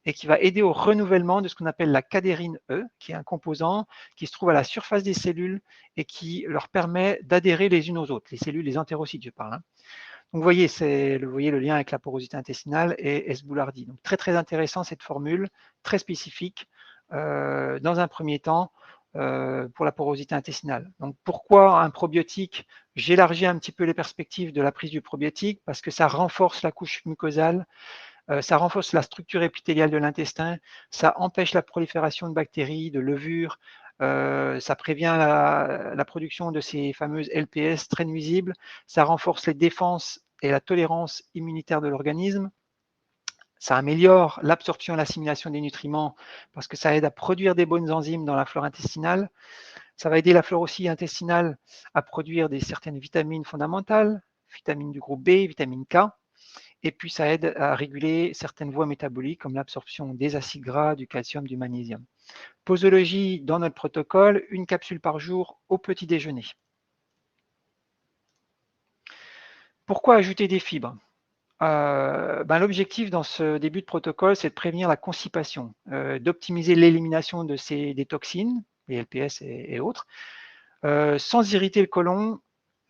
et qui va aider au renouvellement de ce qu'on appelle la cadérine E, qui est un composant qui se trouve à la surface des cellules et qui leur permet d'adhérer les unes aux autres, les cellules, les entérocytes, je parle. Donc, vous voyez le lien avec la porosité intestinale et S. boulardii. Donc, très, très intéressant cette formule, très spécifique, dans un premier temps, pour la porosité intestinale. Donc, pourquoi un probiotique? J'élargis un petit peu les perspectives de la prise du probiotique parce que ça renforce la couche mucosale, ça renforce la structure épithéliale de l'intestin, ça empêche la prolifération de bactéries, de levures, ça prévient la production de ces fameuses LPS très nuisibles, ça renforce les défenses et la tolérance immunitaire de l'organisme, ça améliore l'absorption et l'assimilation des nutriments parce que ça aide à produire des bonnes enzymes dans la flore intestinale, ça va aider la flore aussi intestinale à produire certaines vitamines fondamentales, vitamines du groupe B, vitamine K, et puis ça aide à réguler certaines voies métaboliques comme l'absorption des acides gras, du calcium, du magnésium. Posologie dans notre protocole, une capsule par jour au petit déjeuner. Pourquoi ajouter des fibres? L'objectif dans ce début de protocole, c'est de prévenir la constipation, d'optimiser l'élimination des toxines, les LPS et autres, sans irriter le côlon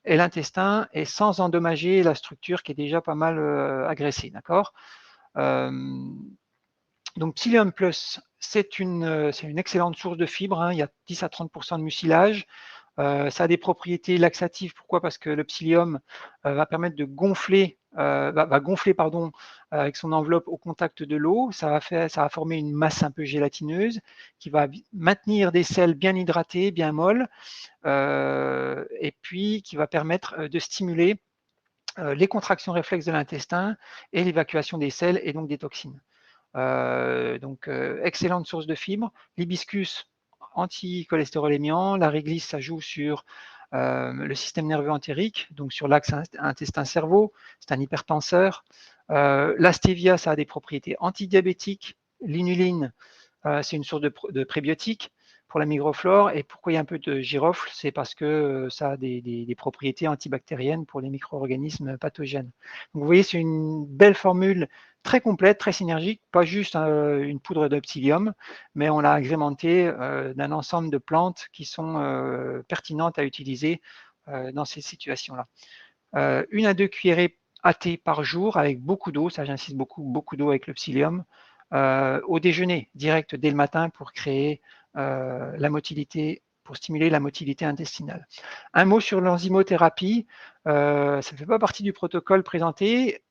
et l'intestin et sans endommager la structure qui est déjà pas mal agressée, d'accord. Donc Psyllium Plus, c'est une excellente source de fibres, hein, il y a 10 à 30% de mucilage. Ça a des propriétés laxatives. Pourquoi? Parce que le psyllium va permettre de gonfler, va gonfler pardon, avec son enveloppe au contact de l'eau. Ça va former une masse un peu gélatineuse qui va maintenir des sels bien hydratés, bien molles, et puis qui va permettre de stimuler les contractions réflexes de l'intestin et l'évacuation des sels et donc des toxines. Donc, excellente source de fibres. L'hibiscus, anti-cholestérolémiant. La réglisse, ça joue sur le système nerveux entérique, donc sur l'axe intestin-cerveau. C'est un hypertenseur. La stevia, ça a des propriétés antidiabétiques. L'inuline, c'est une source de prébiotiques pour la microflore. Et pourquoi il y a un peu de girofle? C'est parce que ça a des propriétés antibactériennes pour les micro-organismes pathogènes. Donc, vous voyez, c'est une belle formule très complète, très synergique, pas juste une poudre de psyllium, mais on l'a agrémentée d'un ensemble de plantes qui sont pertinentes à utiliser dans ces situations-là. 1 à 2 cuillerées à thé par jour avec beaucoup d'eau, ça j'insiste beaucoup, beaucoup d'eau avec le psyllium, au déjeuner, direct dès le matin pour créer la motilité, pour stimuler la motilité intestinale. Un mot sur l'enzymothérapie, ça ne fait pas partie du protocole présenté,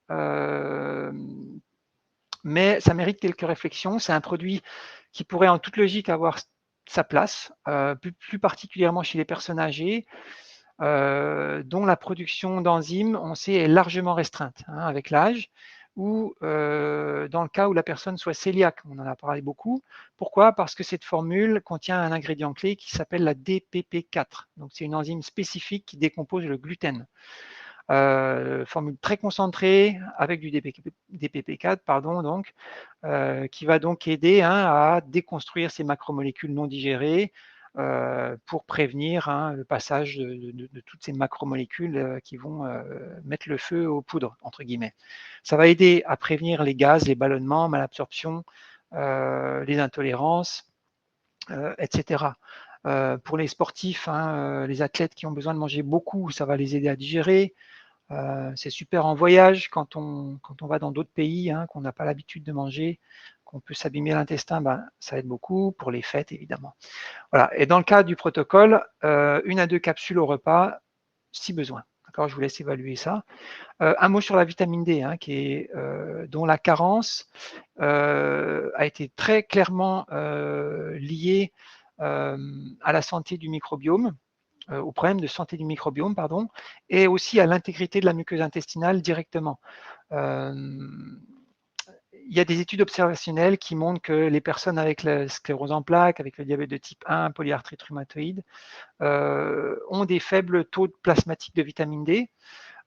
mais ça mérite quelques réflexions. C'est un produit qui pourrait en toute logique avoir sa place, plus particulièrement chez les personnes âgées, dont la production d'enzymes, on sait, est largement restreinte hein, avec l'âge, ou dans le cas où la personne soit cœliaque, on en a parlé beaucoup. Pourquoi? Parce que cette formule contient un ingrédient clé qui s'appelle la DPP4. Donc c'est une enzyme spécifique qui décompose le gluten. Formule très concentrée avec du DPP4, pardon, donc, qui va donc aider hein, à déconstruire ces macromolécules non digérées pour prévenir hein, le passage de toutes ces macromolécules qui vont mettre le feu aux poudres, entre guillemets. Ça va aider à prévenir les gaz, les ballonnements, malabsorption, les intolérances, etc. Pour les sportifs, hein, les athlètes qui ont besoin de manger beaucoup, ça va les aider à digérer. C'est super en voyage quand on va dans d'autres pays, hein, qu'on n'a pas l'habitude de manger, qu'on peut s'abîmer l'intestin, ben, ça aide beaucoup pour les fêtes évidemment. Voilà. Et dans le cas du protocole, 1 à 2 capsules au repas, si besoin. D'accord, je vous laisse évaluer ça. Un mot sur la vitamine D, hein, dont la carence a été très clairement liée à la santé du microbiome, au problème de santé du microbiome, pardon, et aussi à l'intégrité de la muqueuse intestinale directement. Il y a des études observationnelles qui montrent que les personnes avec la sclérose en plaques, avec le diabète de type 1, polyarthrite rhumatoïde, ont des faibles taux de plasmatique de vitamine D.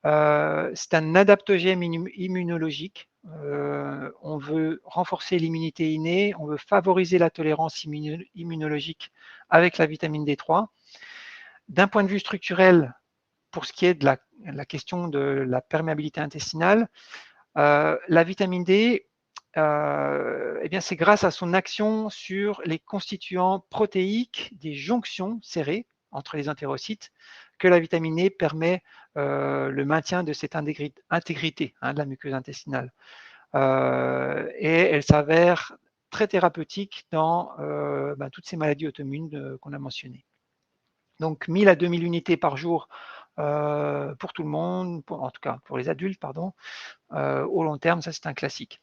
C'est un adaptogène immunologique. On veut renforcer l'immunité innée, on veut favoriser la tolérance immunologique avec la vitamine D3. D'un point de vue structurel, pour ce qui est de la question de la perméabilité intestinale, la vitamine D, eh bien, c'est grâce à son action sur les constituants protéiques des jonctions serrées entre les entérocytes que la vitamine D permet le maintien de cette intégrité hein, de la muqueuse intestinale. Et elle s'avère très thérapeutique dans toutes ces maladies auto-immunes qu'on a mentionnées. Donc 1000 à 2000 unités par jour pour tout le monde, en tout cas pour les adultes, pardon. Au long terme, ça c'est un classique.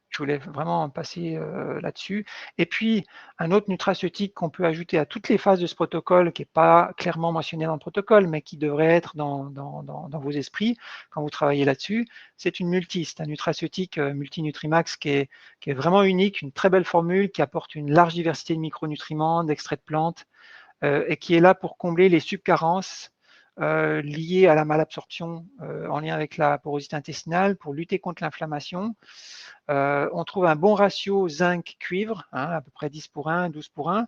Je voulais vraiment passer là-dessus. Et puis, un autre nutraceutique qu'on peut ajouter à toutes les phases de ce protocole, qui n'est pas clairement mentionné dans le protocole, mais qui devrait être dans vos esprits quand vous travaillez là-dessus, c'est une multi. C'est un nutraceutique multinutrimax qui est vraiment unique, une très belle formule qui apporte une large diversité de micronutriments, d'extraits de plantes, et qui est là pour combler les subcarences liées à la malabsorption en lien avec la porosité intestinale, pour lutter contre l'inflammation. On trouve un bon ratio zinc-cuivre, hein, à peu près 10 pour 1, 12 pour 1,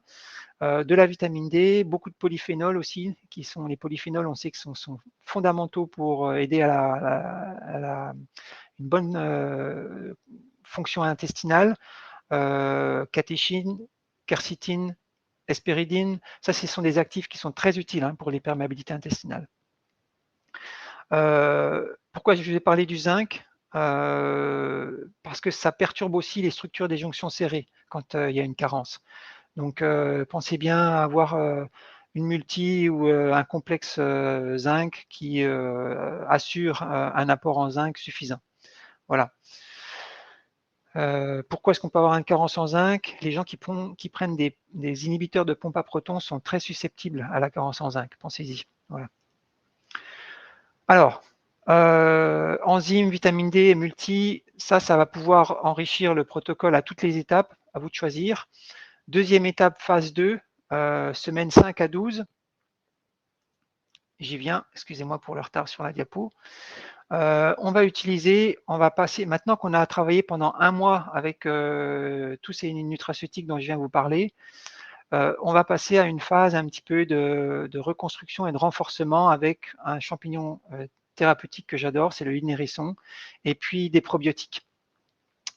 de la vitamine D, beaucoup de polyphénols aussi, qui sont les polyphénols, on sait que sont fondamentaux pour aider à une bonne fonction intestinale, catéchine, quercétine, hesperidine. Ça, ce sont des actifs qui sont très utiles pour les perméabilités intestinales. Pourquoi je vous ai parlé du zinc? Parce que ça perturbe aussi les structures des jonctions serrées quand il y a une carence. Donc, pensez bien à avoir une multi ou un complexe zinc qui assure un apport en zinc suffisant. Voilà. Pourquoi est-ce qu'on peut avoir une carence en zinc? Les gens qui prennent des inhibiteurs de pompe à protons sont très susceptibles à la carence en zinc. Pensez-y. Voilà. Alors, enzymes, vitamine D et multi, ça va pouvoir enrichir le protocole à toutes les étapes, à vous de choisir. Deuxième étape, phase 2, semaine 5 à 12. J'y viens, excusez-moi pour le retard sur la diapo. On va passer, maintenant qu'on a travaillé pendant un mois avec tous ces nutraceutiques dont je viens de vous parler, on va passer à une phase un petit peu de reconstruction et de renforcement avec un champignon thérapeutique que j'adore, c'est le inérisson, et puis des probiotiques.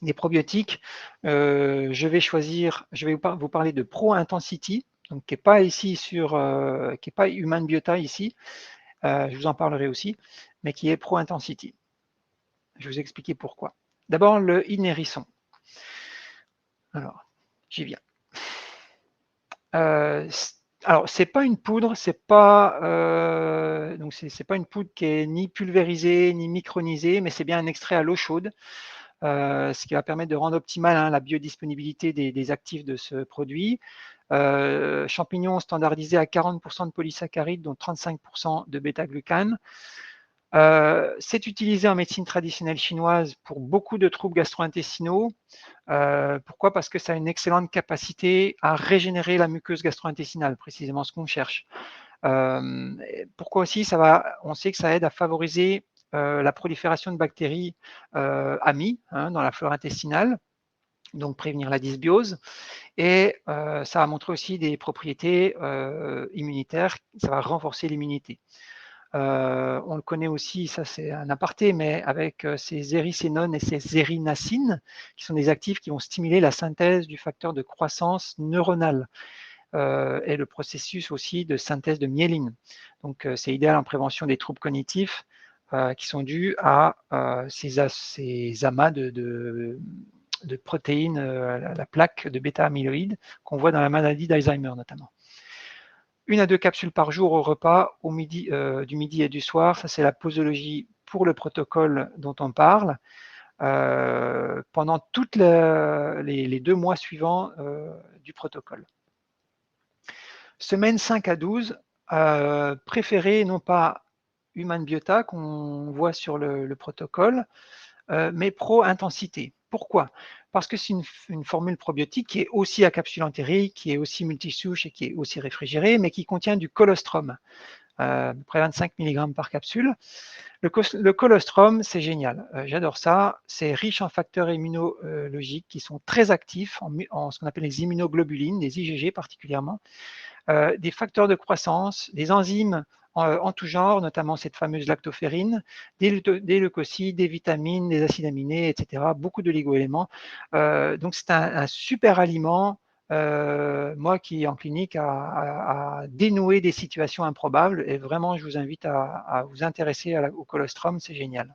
Des probiotiques, je vais vous parler de Pro Intensity, donc qui n'est pas ici qui n'est pas Human Biota ici, je vous en parlerai aussi, mais qui est Pro Intensity. Je vais vous expliquer pourquoi. D'abord, le inérisson. Alors, j'y viens. Alors, c'est pas une poudre, c'est pas une poudre qui est ni pulvérisée ni micronisée, mais c'est bien un extrait à l'eau chaude, ce qui va permettre de rendre optimale la biodisponibilité des actifs de ce produit. Champignons standardisés à 40% de polysaccharides, dont 35% de bêta-glucane. C'est utilisé en médecine traditionnelle chinoise pour beaucoup de troubles gastro-intestinaux. Pourquoi? Parce que ça a une excellente capacité à régénérer la muqueuse gastro-intestinale, précisément ce qu'on cherche. Pourquoi aussi? On sait que ça aide à favoriser la prolifération de bactéries amies dans la flore intestinale, donc prévenir la dysbiose. Et ça a montré aussi des propriétés immunitaires, ça va renforcer l'immunité. On le connaît aussi, ça c'est un aparté, mais avec ces éricénones et ces érinacines, qui sont des actifs qui vont stimuler la synthèse du facteur de croissance neuronale et le processus aussi de synthèse de myéline. Donc c'est idéal en prévention des troubles cognitifs qui sont dus à ces amas de protéines, la plaque de bêta-amyloïde qu'on voit dans la maladie d'Alzheimer notamment. 1 à 2 capsules par jour au repas, du midi et du soir. Ça, c'est la posologie pour le protocole dont on parle. Pendant tous les 2 mois suivants du protocole. Semaine 5 à 12, préféré non pas Human Biota qu'on voit sur le protocole, mais Pro Intensité. Pourquoi? Parce que c'est une formule probiotique qui est aussi à capsule entérique, qui est aussi multisouche et qui est aussi réfrigérée, mais qui contient du colostrum, à peu près 25 mg par capsule. Le colostrum, c'est génial, j'adore ça. C'est riche en facteurs immunologiques qui sont très actifs en ce qu'on appelle les immunoglobulines, les IgG particulièrement, des facteurs de croissance, des enzymes en tout genre, notamment cette fameuse lactoferrine, des leucocytes, des vitamines, des acides aminés, etc. Beaucoup d'oligo-éléments. Donc c'est un super aliment, moi qui en clinique à dénouer des situations improbables, et vraiment je vous invite à vous intéresser au colostrum, c'est génial.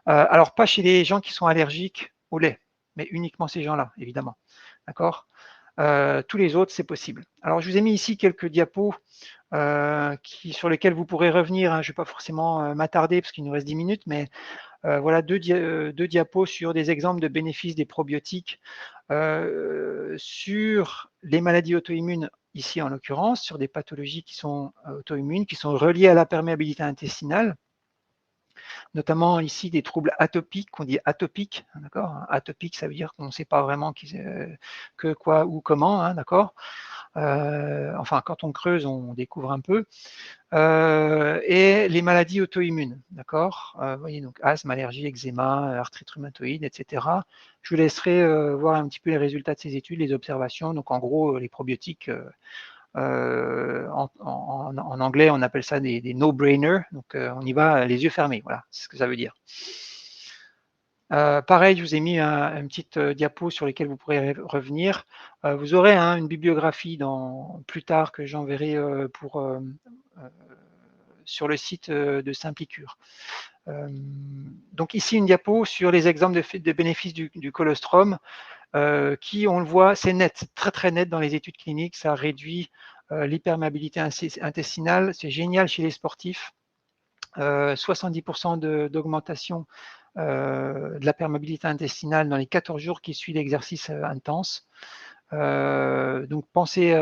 Alors pas chez les gens qui sont allergiques au lait, mais uniquement ces gens-là, évidemment. D'accord? Tous les autres, c'est possible. Alors, je vous ai mis ici quelques diapos sur lesquels vous pourrez revenir. Je ne vais pas forcément m'attarder parce qu'il nous reste 10 minutes, mais voilà deux diapos sur des exemples de bénéfices des probiotiques sur les maladies auto-immunes, ici en l'occurrence, sur des pathologies qui sont auto-immunes, qui sont reliées à la perméabilité intestinale, notamment ici des troubles atopiques, qu'on dit atopiques, d'accord? Atopique, ça veut dire qu'on ne sait pas vraiment que, quoi, ou comment, d'accord? Enfin, quand on creuse, on découvre un peu. Et les maladies auto-immunes, d'accord? Vous voyez, donc asthme, allergie, eczéma, arthrite rhumatoïde, etc. Je vous laisserai voir un petit peu les résultats de ces études, les observations. Donc, en gros, les probiotiques, en anglais, on appelle ça des no-brainers. Donc, on y va les yeux fermés. Voilà, c'est ce que ça veut dire. Pareil, je vous ai mis une petite diapo sur laquelle vous pourrez revenir. Vous aurez une bibliographie plus tard que j'enverrai sur le site de Simplicure. Donc ici, une diapo sur les exemples de bénéfices du colostrum qui, on le voit, c'est net, très très net dans les études cliniques. Ça réduit l'hyperméabilité intestinale. C'est génial chez les sportifs. 70% d'augmentation de la perméabilité intestinale dans les 14 jours qui suivent l'exercice intense. Donc pensez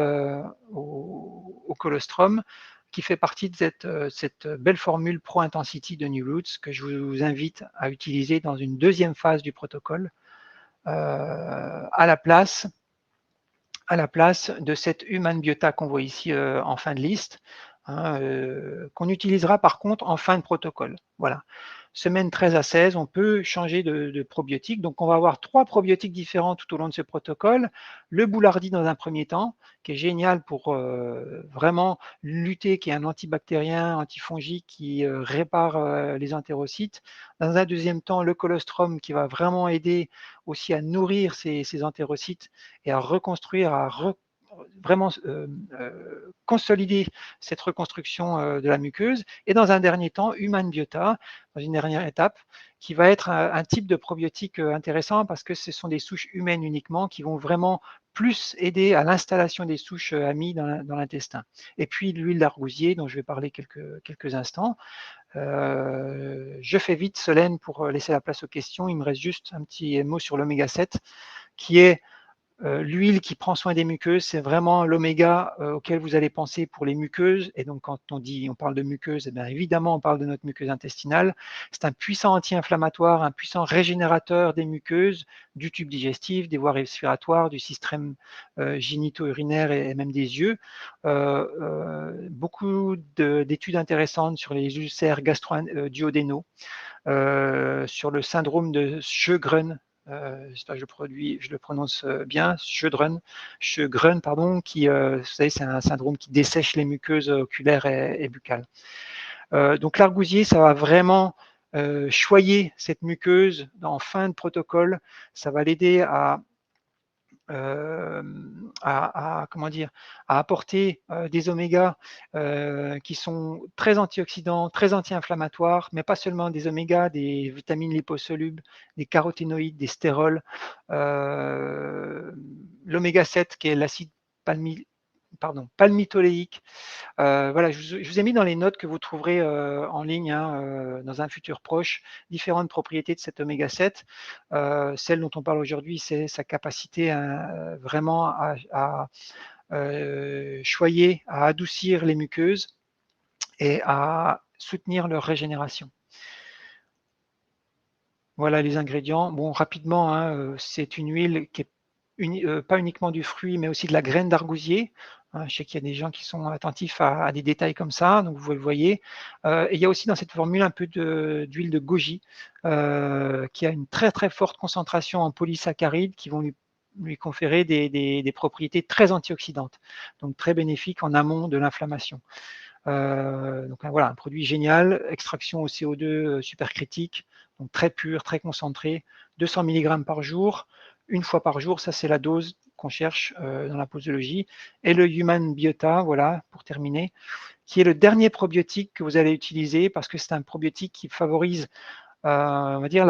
au colostrum qui fait partie de cette belle formule Pro Intensity de New Roots que je vous invite à utiliser dans une deuxième phase du protocole à la place de cette Human Biota qu'on voit ici en fin de liste, qu'on utilisera par contre en fin de protocole. Voilà. Semaine 13 à 16, on peut changer de probiotique. Donc, on va avoir 3 probiotiques différents tout au long de ce protocole. Le boulardi dans un premier temps, qui est génial pour vraiment lutter, qui est un antibactérien, antifongique, qui répare les entérocytes. Dans un deuxième temps, le colostrum, qui va vraiment aider aussi à nourrir ces entérocytes et à reconstruire, vraiment consolider cette reconstruction de la muqueuse. Et dans un dernier temps, Human Biota, dans une dernière étape, qui va être un type de probiotique intéressant parce que ce sont des souches humaines uniquement qui vont vraiment plus aider à l'installation des souches amies dans l'intestin. Et puis l'huile d'argousier, dont je vais parler quelques instants. Je fais vite, Solène, pour laisser la place aux questions. Il me reste juste un petit mot sur l'oméga 7, qui est l'huile qui prend soin des muqueuses, c'est vraiment l'oméga auquel vous allez penser pour les muqueuses. Et donc, quand on parle de muqueuses, eh bien, évidemment, on parle de notre muqueuse intestinale. C'est un puissant anti-inflammatoire, un puissant régénérateur des muqueuses, du tube digestif, des voies respiratoires, du système gynéto-urinaire et même des yeux. Beaucoup d'études intéressantes sur les ulcères gastro-duodénaux, sur le syndrome de Sjögren. J'espère que je le prononce bien, Sjögren, pardon, qui, vous savez, c'est un syndrome qui dessèche les muqueuses oculaires et buccales. Donc l'argousier, ça va vraiment choyer cette muqueuse en fin de protocole. Ça va l'aider comment dire, à apporter des omégas qui sont très antioxydants, très anti-inflammatoires, mais pas seulement des omégas, des vitamines liposolubles, des caroténoïdes, des stérols, l'oméga 7 qui est l'acide palmitoléique. Voilà, je vous ai mis dans les notes que vous trouverez en ligne dans un futur proche différentes propriétés de cet oméga 7. Celle dont on parle aujourd'hui, c'est sa capacité vraiment à choyer, à adoucir les muqueuses et à soutenir leur régénération. Voilà les ingrédients. Bon, rapidement, c'est une huile qui est pas uniquement du fruit, mais aussi de la graine d'argousier. Je sais qu'il y a des gens qui sont attentifs à des détails comme ça, donc vous le voyez. Et il y a aussi dans cette formule un peu d'huile de goji, qui a une très très forte concentration en polysaccharides qui vont lui conférer des propriétés très antioxydantes, donc très bénéfiques en amont de l'inflammation. Donc voilà, un produit génial, extraction au CO2 supercritique, donc très pur, très concentré, 200 mg par jour, une fois par jour, ça c'est la dose qu'on cherche dans la posologie. Et le Human Biota, voilà, pour terminer, qui est le dernier probiotique que vous allez utiliser parce que c'est un probiotique qui favorise, on va dire,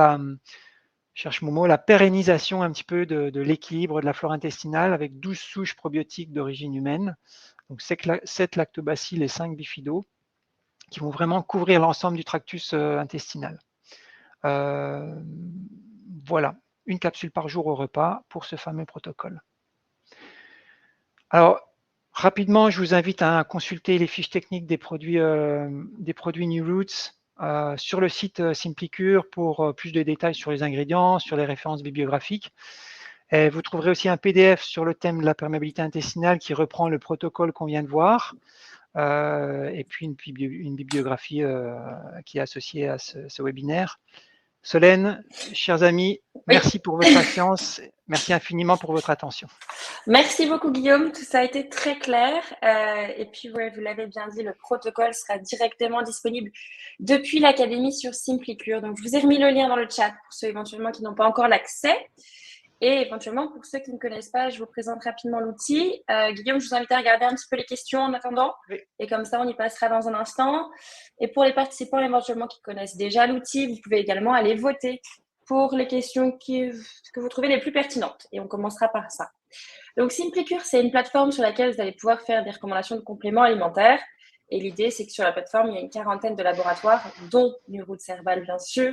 cherche mon mot, la pérennisation un petit peu de l'équilibre de la flore intestinale avec 12 souches probiotiques d'origine humaine, donc 7 lactobacilles et 5 bifidos, qui vont vraiment couvrir l'ensemble du tractus intestinal. Voilà, une capsule par jour au repas pour ce fameux protocole. Alors, rapidement, je vous invite à consulter les fiches techniques des produits New Roots sur le site Simplicure pour plus de détails sur les ingrédients, sur les références bibliographiques. Et vous trouverez aussi un PDF sur le thème de la perméabilité intestinale qui reprend le protocole qu'on vient de voir. Et puis une bibliographie qui est associée à ce webinaire. Solène, chers amis, merci pour votre patience Merci infiniment pour votre attention.
Merci beaucoup Guillaume, tout ça a été très clair. Et puis ouais, vous l'avez bien dit, le protocole sera directement disponible depuis l'académie sur Simplicure. Donc je vous ai remis le lien dans le chat pour ceux éventuellement qui n'ont pas encore l'accès. Et éventuellement, pour ceux qui ne connaissent pas, je vous présente rapidement l'outil. Guillaume, je vous invite à regarder un petit peu les questions en attendant.
Oui.
Et comme ça, on y passera dans un instant. Et pour les participants éventuellement qui connaissent déjà l'outil, vous pouvez également aller voter pour les questions que vous trouvez les plus pertinentes. Et on commencera par ça. Donc, Simplicure, c'est une plateforme sur laquelle vous allez pouvoir faire des recommandations de compléments alimentaires. Et l'idée, c'est que sur la plateforme, il y a une quarantaine de laboratoires, dont Neuroute Serval, bien sûr.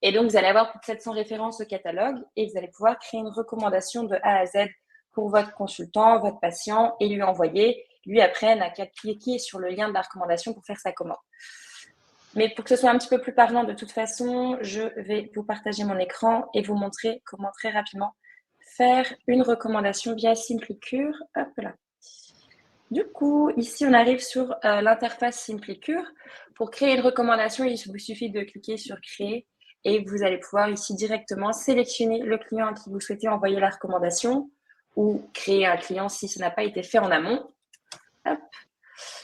Et donc, vous allez avoir plus de 700 références au catalogue et vous allez pouvoir créer une recommandation de A à Z pour votre consultant, votre patient et lui envoyer. Lui, après, n'a qu'à cliquer sur le lien de la recommandation pour faire sa commande. Mais pour que ce soit un petit peu plus parlant, de toute façon, je vais vous partager mon écran et vous montrer comment très rapidement faire une recommandation via Simplicure. Hop là. Du coup, ici, on arrive sur l'interface Simplicure. Pour créer une recommandation, il vous suffit de cliquer sur Créer et vous allez pouvoir ici directement sélectionner le client à qui vous souhaitez envoyer la recommandation ou créer un client si ça n'a pas été fait en amont. Hop.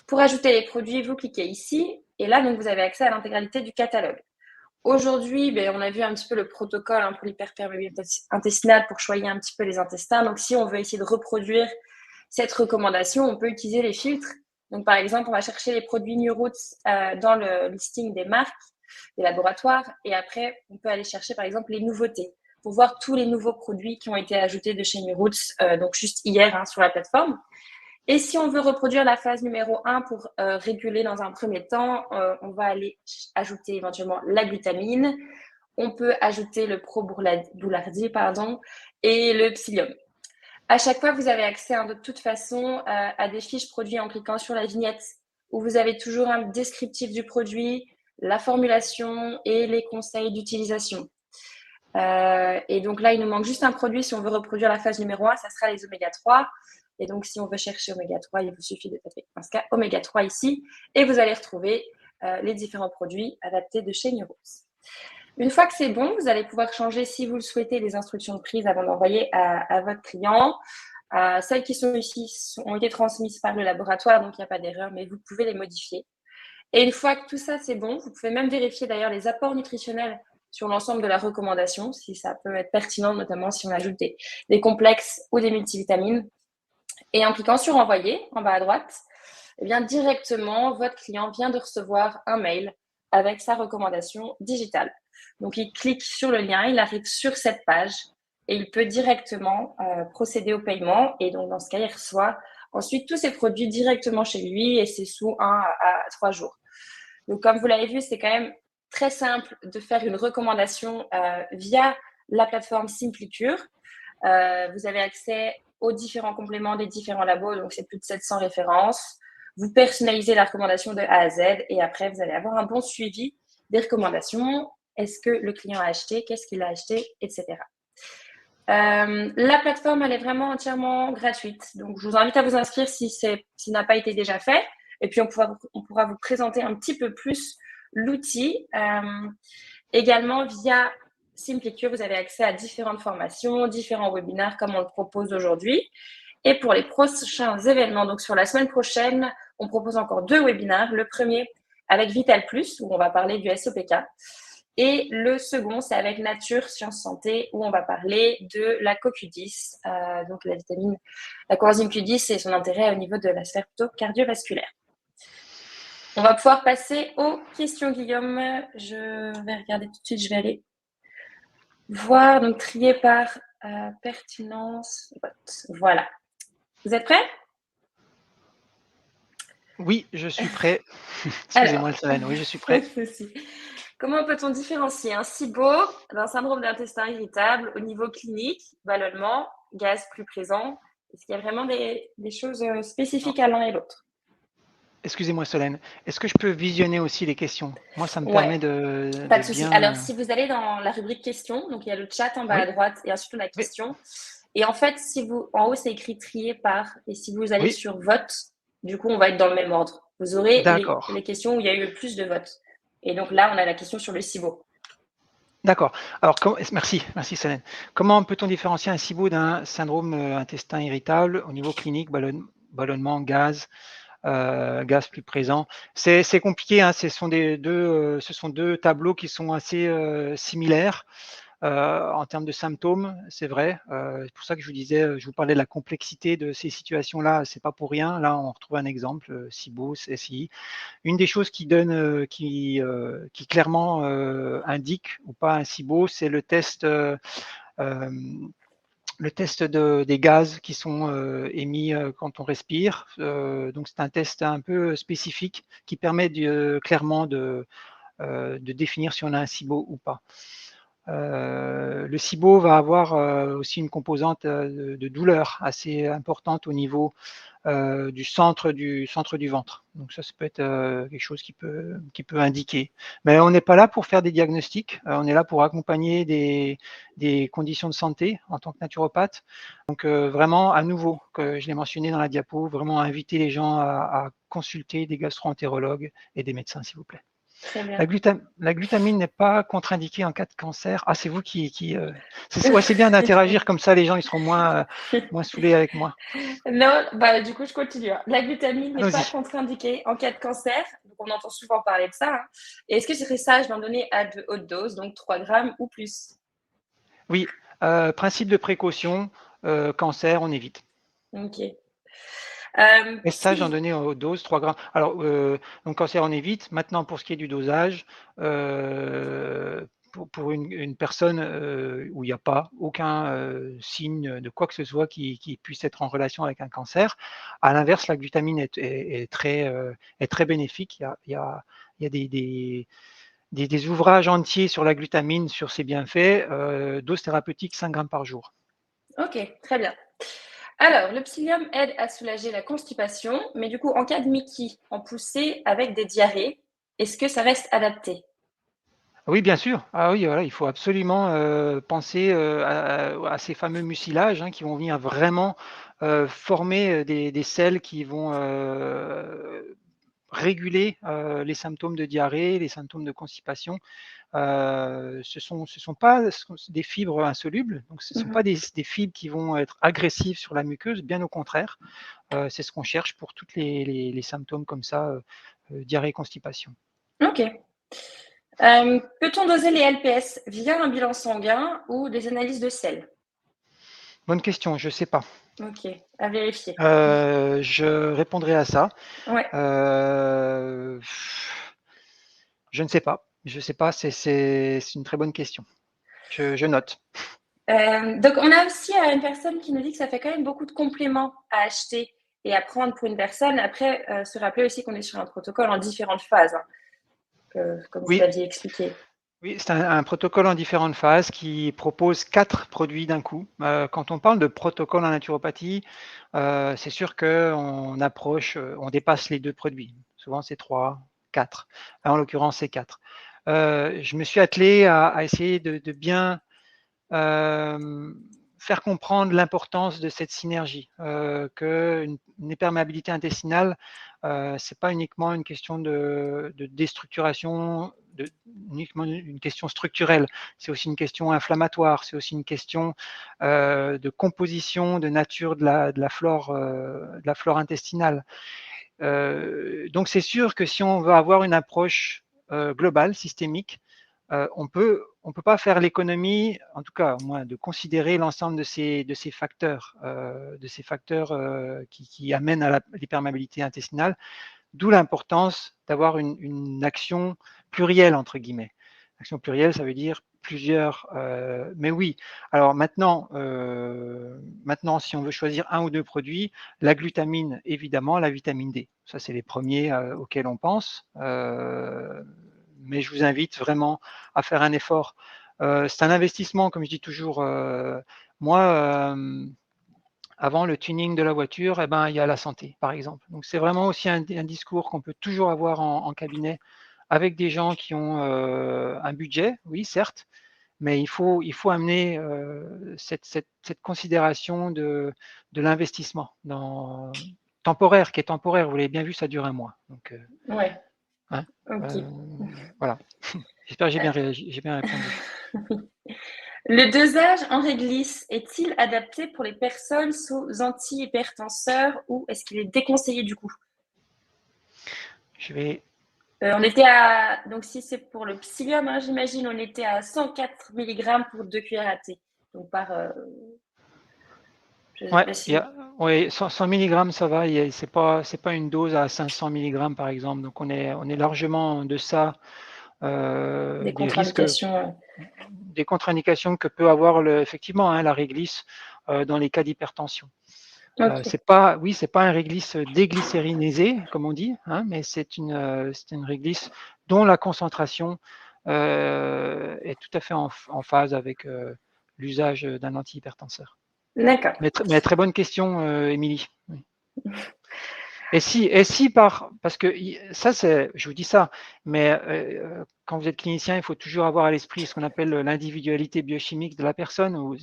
Pour ajouter les produits, vous cliquez ici et là, donc, vous avez accès à l'intégralité du catalogue. Aujourd'hui, on a vu un petit peu le protocole pour l'hyperperméabilité intestinale pour choyer un petit peu les intestins. Donc, si on veut essayer de reproduire cette recommandation, on peut utiliser les filtres. Donc, par exemple, on va chercher les produits Neuroute dans le listing des marques, des laboratoires. Et après, on peut aller chercher, par exemple, les nouveautés pour voir tous les nouveaux produits qui ont été ajoutés de chez Neuroute, donc juste hier sur la plateforme. Et si on veut reproduire la phase numéro 1 pour réguler dans un premier temps, on va aller ajouter éventuellement la glutamine. On peut ajouter le proboulardi, et le psyllium. À chaque fois, vous avez accès de toute façon à des fiches produits en cliquant sur la vignette où vous avez toujours un descriptif du produit, la formulation et les conseils d'utilisation. Et donc là, il nous manque juste un produit. Si on veut reproduire la phase numéro 1, ça sera les oméga 3. Et donc, si on veut chercher oméga 3, il vous suffit de taper dans ce cas oméga 3 ici et vous allez retrouver les différents produits adaptés de chez Neuroute. Une fois que c'est bon, vous allez pouvoir changer, si vous le souhaitez, les instructions de prise avant d'envoyer à votre client. Celles qui sont ici ont été transmises par le laboratoire, donc il n'y a pas d'erreur, mais vous pouvez les modifier. Et une fois que tout ça, c'est bon, vous pouvez même vérifier d'ailleurs les apports nutritionnels sur l'ensemble de la recommandation, si ça peut être pertinent, notamment si on ajoute des complexes ou des multivitamines. Et en cliquant sur Envoyer, en bas à droite, directement, votre client vient de recevoir un mail avec sa recommandation digitale. Donc, il clique sur le lien, il arrive sur cette page et il peut directement procéder au paiement. Et donc, dans ce cas, il reçoit ensuite tous ses produits directement chez lui et c'est sous 1 à 3 jours. Donc, comme vous l'avez vu, c'est quand même très simple de faire une recommandation via la plateforme Simplicure. Vous avez accès aux différents compléments des différents labos, donc c'est plus de 700 références. Vous personnalisez la recommandation de A à Z et après, vous allez avoir un bon suivi des recommandations. Est-ce que le client a acheté? Qu'est-ce qu'il a acheté? Etc. La plateforme, elle est vraiment entièrement gratuite. Donc, je vous invite à vous inscrire si ça n'a pas été déjà fait. Et puis, on pourra vous présenter un petit peu plus l'outil. Également, via Simplicure, vous avez accès à différentes formations, différents webinaires comme on le propose aujourd'hui. Et pour les prochains événements, donc sur la semaine prochaine, on propose encore 2 webinaires. Le premier avec Vital Plus, où on va parler du SOPK. Et le second, c'est avec Nature Sciences Santé, où on va parler de la CoQ10, donc la coenzyme Q10 et son intérêt au niveau de la sphère plutôt cardiovasculaire. On va pouvoir passer aux questions, Guillaume. Je vais regarder tout de suite, je vais aller voir, donc trier par pertinence. Voilà. Vous êtes prêts?
Oui, je suis prêt. Excusez-moi, Solène. Oui, je suis prêt.
Comment peut-on différencier un SIBO d'un syndrome d'intestin irritable au niveau clinique, ballonnement, gaz plus présent? Est-ce qu'il y a vraiment des choses spécifiques à l'un et l'autre?
Excusez-moi, Solène. Est-ce que je peux visionner aussi les questions? Moi, ça me permet de
pas de souci.
bien…
Alors, si vous allez dans la rubrique questions, donc il y a le chat en bas à droite et ensuite on a questions. Et en fait, en haut, c'est écrit trier par. Et si vous allez sur vote, du coup, on va être dans le même ordre. Vous aurez les questions où il y a eu le plus de votes. Et donc là, on a la question sur le SIBO.
D'accord. Alors, merci Solène. Comment peut-on différencier un SIBO d'un syndrome intestin irritable au niveau clinique, ballonnement, gaz plus présent? C'est compliqué, hein, ce sont deux tableaux qui sont assez similaires. En termes de symptômes, c'est vrai. C'est pour ça que je vous disais, je vous parlais de la complexité de ces situations-là. C'est pas pour rien. Là, on retrouve un exemple, SIBO, SI. Une des choses qui donne, qui clairement indique ou pas un SIBO, c'est euh, le test des gaz qui sont émis quand on respire. Donc c'est un test un peu spécifique qui permet clairement de définir si on a un SIBO ou pas. Le SIBO va avoir aussi une composante de douleur assez importante au niveau du centre du ventre. Donc ça peut être quelque chose qui peut indiquer. Mais on n'est pas là pour faire des diagnostics, on est là pour accompagner des conditions de santé en tant que naturopathe. Donc vraiment, à nouveau, que je l'ai mentionné dans la diapo, vraiment inviter les gens à consulter des gastro-entérologues et des médecins, s'il vous plaît.
Très bien.
La glutamine n'est pas contre-indiquée en cas de cancer. Ah, c'est vous c'est bien d'interagir comme ça, les gens ils seront moins saoulés avec moi.
Non, bah, du coup, je continue, hein. La glutamine n'est pas
Allons-y.
contre-indiquée en cas de cancer. Donc, on entend souvent parler de ça, hein. Et est-ce que ce serait sage d'en donner à de hautes doses, donc 3 grammes ou plus?
Oui, principe de précaution, cancer, on évite.
OK.
Et
Qu'est-ce
ça, j'en
qui
donnais aux doses 3 grammes. Alors, donc cancer, on évite. Maintenant, pour ce qui est du dosage, pour une personne où il n'y a pas aucun signe de quoi que ce soit qui puisse être en relation avec un cancer, à l'inverse, la glutamine est très bénéfique. Il y a des ouvrages entiers sur la glutamine, sur ses bienfaits. Dose thérapeutique 5 grammes par jour.
OK, très bien. Alors, le psyllium aide à soulager la constipation, mais du coup, en cas de Mickey en poussée avec des diarrhées, est-ce que ça reste adapté?
Oui, bien sûr. Ah oui, voilà, il faut absolument penser à ces fameux mucilages hein, qui vont venir vraiment former des selles qui vont réguler les symptômes de diarrhée, les symptômes de constipation. Ce sont pas des fibres insolubles, donc ce ne sont pas
Mmh.
des fibres qui vont être agressives sur la muqueuse, bien au contraire. C'est ce qu'on cherche pour tous les symptômes comme ça, diarrhée, constipation.
OK. Peut-on doser les LPS via un bilan sanguin ou des analyses de sel?
Bonne question, je ne sais pas.
OK, à vérifier.
Je répondrai à ça.
Ouais.
Euh, je ne sais pas. Je ne sais pas, c'est une très bonne question. Je note.
Donc on a aussi, une personne qui nous dit que ça fait quand même beaucoup de compléments à acheter et à prendre pour une personne. Après, se rappeler aussi qu'on est sur un protocole en différentes phases, hein, comme vous
Oui,
l'aviez expliqué.
oui, c'est un protocole en différentes phases qui propose 4 produits d'un coup. Quand on parle de protocole en naturopathie, c'est sûr qu'on approche, on dépasse les 2 produits. Souvent, c'est 3, 4. Là, en l'occurrence, c'est 4. Je me suis attelé à essayer de bien euh, faire comprendre l'importance de cette synergie, qu'une hyperméabilité intestinale, c'est pas uniquement une question de déstructuration, uniquement une question structurelle, c'est aussi une question inflammatoire, c'est aussi une question de composition, de nature de la flore intestinale. Donc c'est sûr que si on veut avoir une approche globale, systémique, on peut pas faire l'économie, en tout cas, au moins, de considérer l'ensemble de ces facteurs qui amènent à l'hypermobilité intestinale, d'où l'importance d'avoir une action plurielle, entre guillemets. Action plurielle, ça veut dire plusieurs. Mais oui, alors maintenant, si on veut choisir un ou deux produits, la glutamine, évidemment, la vitamine D. Ça, c'est les premiers auxquels on pense. Mais je vous invite vraiment à faire un effort. C'est un investissement, comme je dis toujours. Moi, avant le tuning de la voiture, eh ben, il y a la santé, par exemple. Donc, c'est vraiment aussi un discours qu'on peut toujours avoir en cabinet avec des gens qui ont un budget, oui, certes, mais il faut amener cette considération de l'investissement temporaire, qui est temporaire. Vous l'avez bien vu, ça dure un mois. Donc,
Ouais,
hein,
OK.
voilà. J'espère que j'ai bien réagi, j'ai bien répondu.
Le dosage en réglisse est-il adapté pour les personnes sous antihypertenseurs ou est-ce qu'il est déconseillé du coup?
Je vais.
On était à, donc si c'est pour le psyllium, hein, j'imagine, on était à 104 mg pour 2 cuillères à thé. Donc je sais
Ouais,
pas si.
ouais, 100 mg, ça va. C'est pas une dose à 500 mg par exemple. Donc on est largement en deçà
Des
des risques,
contre-indications.
des contre-indications que peut avoir effectivement la réglisse dans les cas d'hypertension.
Ok,
C'est pas un réglisse déglycérinésé, comme on dit, mais c'est une réglisse dont la concentration est tout à fait en phase avec l'usage d'un antihypertenseur.
d'accord.
Mais très bonne question, Émilie. Oui. Parce que ça, je vous dis ça, mais quand vous êtes clinicien, il faut toujours avoir à l'esprit ce qu'on appelle l'individualité biochimique de la personne, ou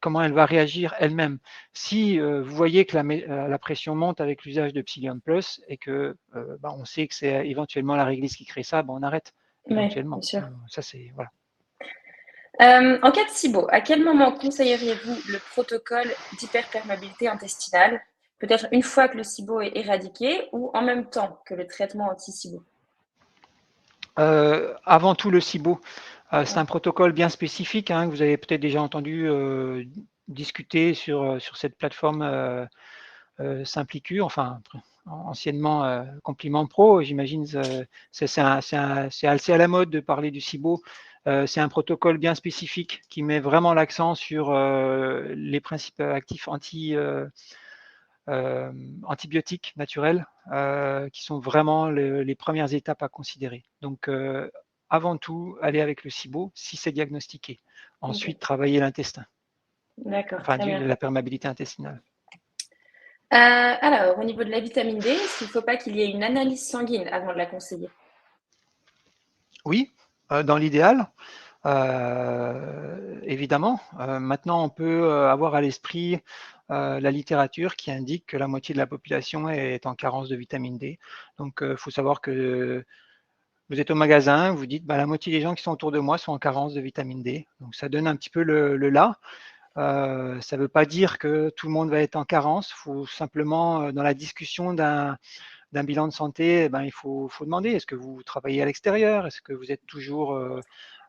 comment elle va réagir elle-même. Si vous voyez que la pression monte avec l'usage de Psyllium Plus et que on sait que c'est éventuellement la réglisse qui crée ça, on arrête
Oui, bien
éventuellement.
sûr.
Ça, c'est voilà.
En cas de SIBO, à quel moment conseilleriez-vous le protocole d'hyperperméabilité intestinale? Peut-être une fois que le SIBO est éradiqué ou en même temps que le traitement anti-SIBO?
Avant tout, le SIBO, c'est un protocole bien spécifique que vous avez peut-être déjà entendu discuter sur cette plateforme Simplicure, enfin anciennement Compliment Pro, j'imagine. C'est assez à la mode de parler du SIBO. C'est un protocole bien spécifique qui met vraiment l'accent sur les principes actifs antibiotiques naturels qui sont vraiment les premières étapes à considérer. Donc, avant tout, aller avec le SIBO si c'est diagnostiqué.
Ok,
Ensuite, travailler l'intestin,
d'accord,
enfin
très bien.
la perméabilité intestinale.
Alors, au niveau de la vitamine D, est-ce qu'il ne faut pas qu'il y ait une analyse sanguine avant de la conseiller?
Oui, dans l'idéal, évidemment. Maintenant, on peut avoir à l'esprit la littérature qui indique que la moitié de la population est en carence de vitamine D. Donc, il faut savoir que vous êtes au magasin, vous dites la moitié des gens qui sont autour de moi sont en carence de vitamine D. Donc, ça donne un petit peu le là. Ça ne veut pas dire que tout le monde va être en carence. Il faut simplement, dans la discussion d'un bilan de santé, il faut demander, est-ce que vous travaillez à l'extérieur? Est-ce que vous êtes toujours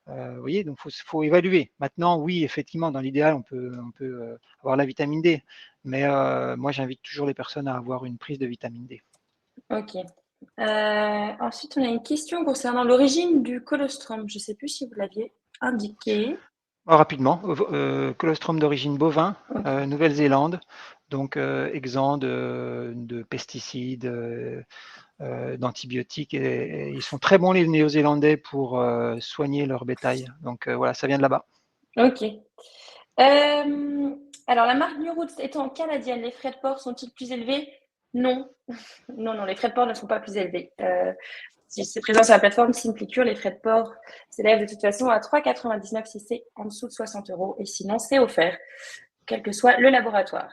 vous voyez, donc faut évaluer. Maintenant, oui, effectivement, dans l'idéal, on peut avoir la vitamine D, mais moi, j'invite toujours les personnes à avoir une prise de vitamine D.
Ok. Ensuite, on a une question concernant l'origine du colostrum. Je ne sais plus si vous l'aviez indiqué.
Rapidement, colostrum d'origine bovin,
Ok.
Nouvelle-Zélande, donc exempt de pesticides, d'antibiotiques, et ils sont très bons les Néo-Zélandais pour soigner leur bétail. Donc voilà, ça vient de là-bas.
Ok. Alors, la marque New Roots étant canadienne, les frais de port sont-ils plus élevés? Non. Non, non, les frais de port ne sont pas plus élevés. Si c'est présent sur la plateforme Simplicure, les frais de port s'élèvent de toute façon à 3,99 si c'est en dessous de 60 euros. Et sinon, c'est offert, quel que soit le laboratoire.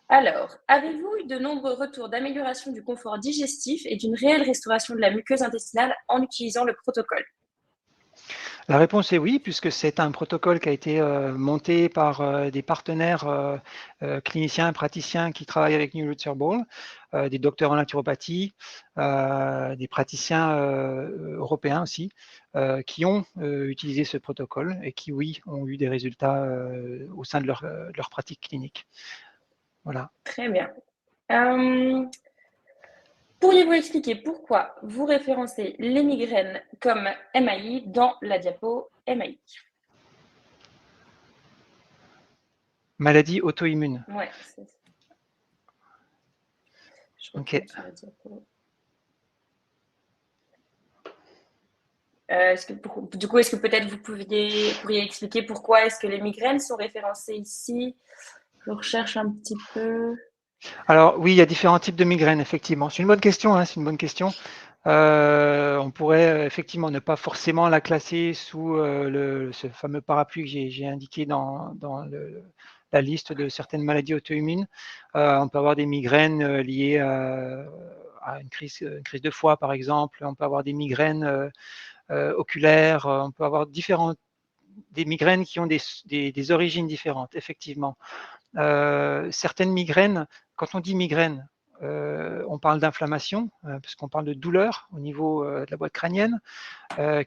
Alors, avez-vous eu de nombreux retours d'amélioration du confort digestif et d'une réelle restauration de la muqueuse intestinale en utilisant le protocole?
La réponse est oui, puisque c'est un protocole qui a été monté par des partenaires cliniciens et praticiens qui travaillent avec New Roots Herbal, des docteurs en naturopathie, des praticiens européens aussi, qui ont utilisé ce protocole et qui, oui, ont eu des résultats au sein de leur pratique clinique. Voilà.
Très bien. Pourriez-vous expliquer pourquoi vous référencez les migraines comme MAI dans la diapo MAI?
Maladie auto-immune.
Ouais, je
Ok.
retourne sur la diapo. Du coup, est-ce que peut-être vous pourriez expliquer pourquoi est-ce que les migraines sont référencées ici? Je recherche un petit peu.
Alors oui, il y a différents types de migraines, effectivement. C'est une bonne question, c'est une bonne question. On pourrait effectivement ne pas forcément la classer sous ce fameux parapluie que j'ai indiqué dans la liste de certaines maladies auto-immunes. On peut avoir des migraines liées à une crise de foie, par exemple. On peut avoir des migraines oculaires. On peut avoir des migraines qui ont des origines différentes, effectivement. Certaines migraines, quand on dit migraine, on parle d'inflammation, parce qu'on parle de douleur au niveau de la boîte crânienne.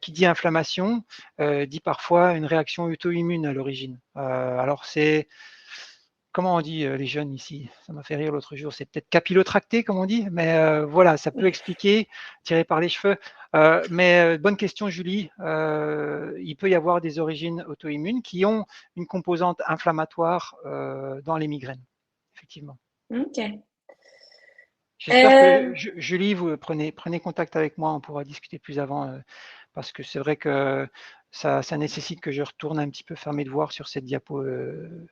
Qui dit inflammation dit parfois une réaction auto-immune à l'origine. Alors c'est, comment on dit les jeunes ici? Ça m'a fait rire l'autre jour, c'est peut-être capillotracté comme on dit, mais voilà, ça peut expliquer, tiré par les cheveux. Mais bonne question Julie, il peut y avoir des origines auto-immunes qui ont une composante inflammatoire dans les migraines, effectivement.
Ok.
J'espère que Julie, vous prenez contact avec moi, on pourra discuter plus avant, parce que c'est vrai que ça nécessite que je retourne un petit peu faire mes devoirs sur cette diapo,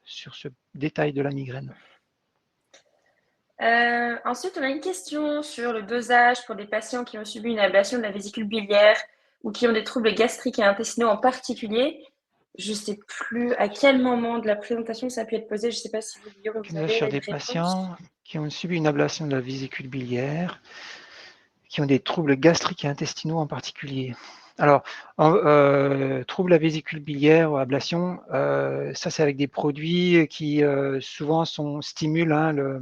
sur ce détail de la migraine.
Ensuite, on a une question sur le dosage pour des patients qui ont subi une ablation de la vésicule biliaire ou qui ont des troubles gastriques et intestinaux en particulier. Je ne sais plus à quel moment de la présentation ça a pu être posé. Je ne sais pas si vous, Guillaume, vous avez
Sur
une
des
réponse.
patients qui ont subi une ablation de la vésicule biliaire, qui ont des troubles gastriques et intestinaux en particulier. Alors, troubles de la vésicule biliaire ou ablation, ça c'est avec des produits qui souvent stimulent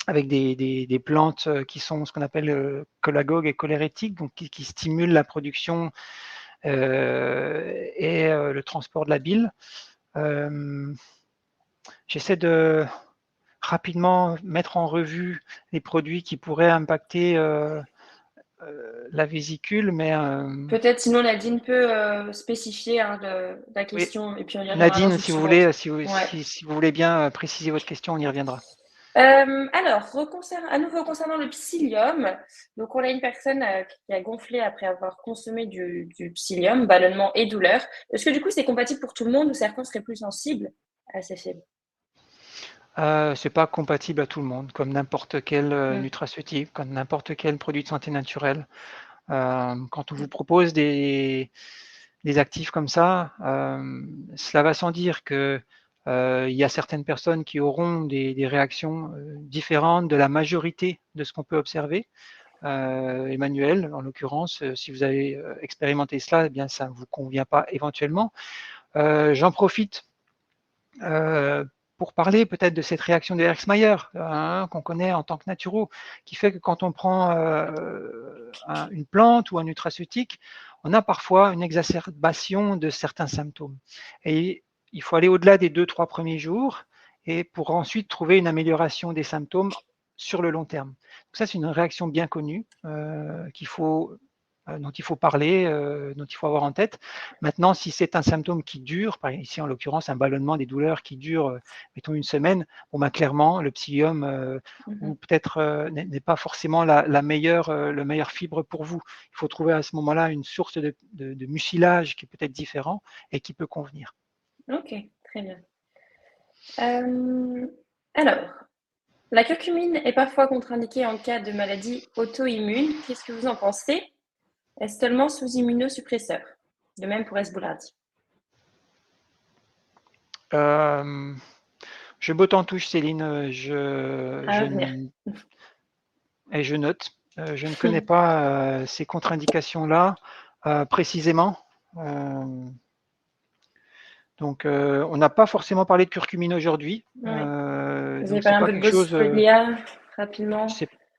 avec des plantes qui sont ce qu'on appelle cholagogues et cholérétiques, donc qui stimulent la production et le transport de la bile. J'essaie de rapidement mettre en revue les produits qui pourraient impacter la vésicule, mais
Peut-être sinon Nadine peut spécifier la
oui,
question et puis on y reviendra
Nadine,
ensuite
si vous
suivante.
voulez,
Ouais.
si vous voulez bien préciser votre question, on y reviendra.
Alors, à nouveau concernant le psyllium, donc on a une personne qui a gonflé après avoir consommé du psyllium, ballonnement et douleur. Est-ce que du coup c'est compatible pour tout le monde ou certains seraient plus sensibles à ces fibres?
C'est pas compatible à tout le monde, comme n'importe quel
Mm.
nutraceutique, comme n'importe quel produit de santé naturelle. Quand on vous propose des actifs comme ça, cela va sans dire que il y a certaines personnes qui auront des réactions différentes de la majorité de ce qu'on peut observer. Emmanuel, en l'occurrence, si vous avez expérimenté cela, eh bien ça ne vous convient pas éventuellement. J'en profite pour parler peut-être de cette réaction de Herxmeyer qu'on connaît en tant que naturo, qui fait que quand on prend une plante ou un nutraceutique, on a parfois une exacerbation de certains symptômes. Et il faut aller au-delà des 2-3 premiers jours et pour ensuite trouver une amélioration des symptômes sur le long terme. Donc ça, c'est une réaction bien connue dont il faut parler, dont il faut avoir en tête. Maintenant, si c'est un symptôme qui dure, ici en l'occurrence un ballonnement des douleurs qui dure, mettons une semaine, bon, ben, clairement le psyllium ou peut-être n'est pas forcément la meilleure fibre pour vous. Il faut trouver à ce moment-là une source de mucilage qui est peut-être différent et qui peut convenir.
Ok, très bien. Alors, la curcumine est parfois contre-indiquée en cas de maladie auto-immune. Qu'est-ce que vous en pensez? Est-ce seulement sous immunosuppresseur? De même pour S-Boulardi.
Je botte en touche, Céline.
À revenir.
Et je note. Je ne connais pas ces contre-indications-là précisément. Donc, on n'a pas forcément parlé de curcumine aujourd'hui.
Ouais. Vous avez
Donc, c'est
parlé un
pas
peu de
quelque chose.
Boswellia rapidement.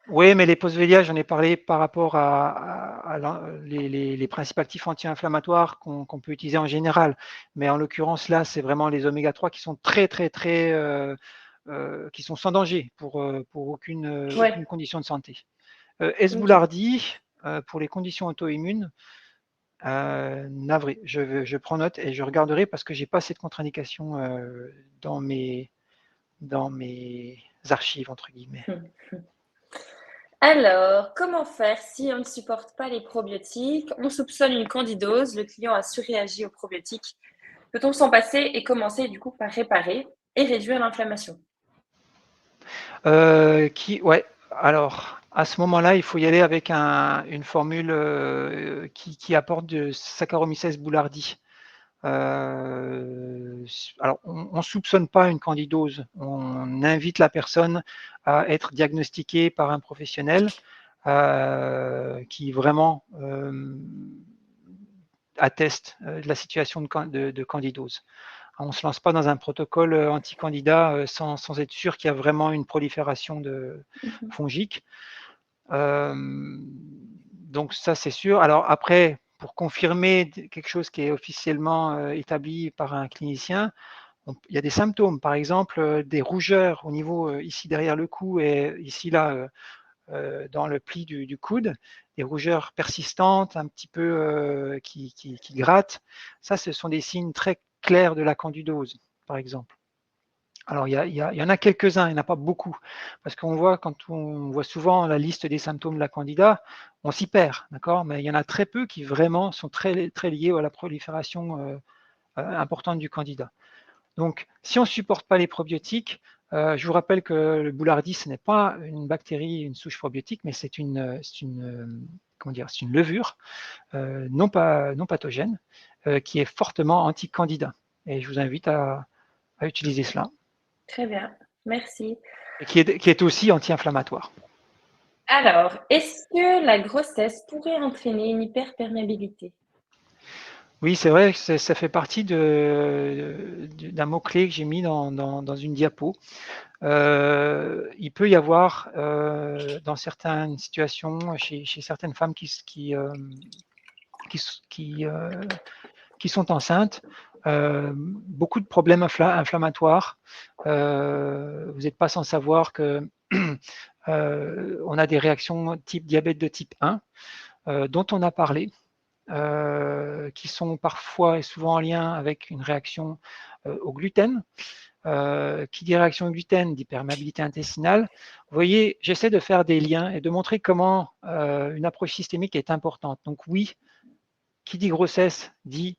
Oui, mais les post-Vélia, j'en ai parlé par rapport à les principes actifs anti-inflammatoires qu'on peut utiliser en général. Mais en l'occurrence, là, c'est vraiment les oméga 3 qui sont très, très, très, qui sont sans danger pour aucune
Ouais.
condition de santé.
Ok.
S-Boulardi, pour les conditions auto-immunes, navré, je prends note et je regarderai parce que j'ai pas cette contre-indication dans mes archives, entre guillemets.
Alors, comment faire si on ne supporte pas les probiotiques? On soupçonne une candidose, le client a surréagi aux probiotiques. Peut-on s'en passer et commencer du coup par réparer et réduire l'inflammation?
Ouais, alors à ce moment-là, il faut y aller avec une formule qui apporte de Saccharomyces boulardii. Alors, on ne soupçonne pas une candidose, on invite la personne à être diagnostiquée par un professionnel. qui vraiment attestent de la situation de candidose. On ne se lance pas dans un protocole anti-candidat sans être sûr qu'il y a vraiment une prolifération de fongique. Donc ça, c'est sûr. Alors après, pour confirmer quelque chose qui est officiellement établi par un clinicien, il y a des symptômes, par exemple des rougeurs au niveau ici derrière le cou et ici là dans le pli du coude, des rougeurs persistantes, un petit peu qui grattent. Ça, ce sont des signes très clairs de la candidose, par exemple. Alors, il y en a quelques-uns, il n'y en a pas beaucoup, parce qu'on voit, quand on voit souvent la liste des symptômes de la candida, on s'y perd, d'accord? Mais il y en a très peu qui vraiment sont très, très liés à la prolifération importante du candida. Donc, si on ne supporte pas les probiotiques, je vous rappelle que le boulardie, ce n'est pas une bactérie, une souche probiotique, mais c'est comment dire, c'est une levure non pathogène qui est fortement anti-candida. Et je vous invite à utiliser cela.
Très bien, merci.
Et qui est aussi anti-inflammatoire.
Alors, est-ce que la grossesse pourrait entraîner une hyperperméabilité?
Oui, c'est vrai que ça fait partie d'un mot-clé que j'ai mis dans une diapo. Il peut y avoir, dans certaines situations, chez certaines femmes qui sont enceintes, beaucoup de problèmes inflammatoires. Vous n'êtes pas sans savoir que on a des réactions type diabète de type 1, dont on a parlé, qui sont parfois et souvent en lien avec une réaction au gluten. Qui dit réaction au gluten, dit perméabilité intestinale. Vous voyez, j'essaie de faire des liens et de montrer comment une approche systémique est importante. Donc oui, qui dit grossesse dit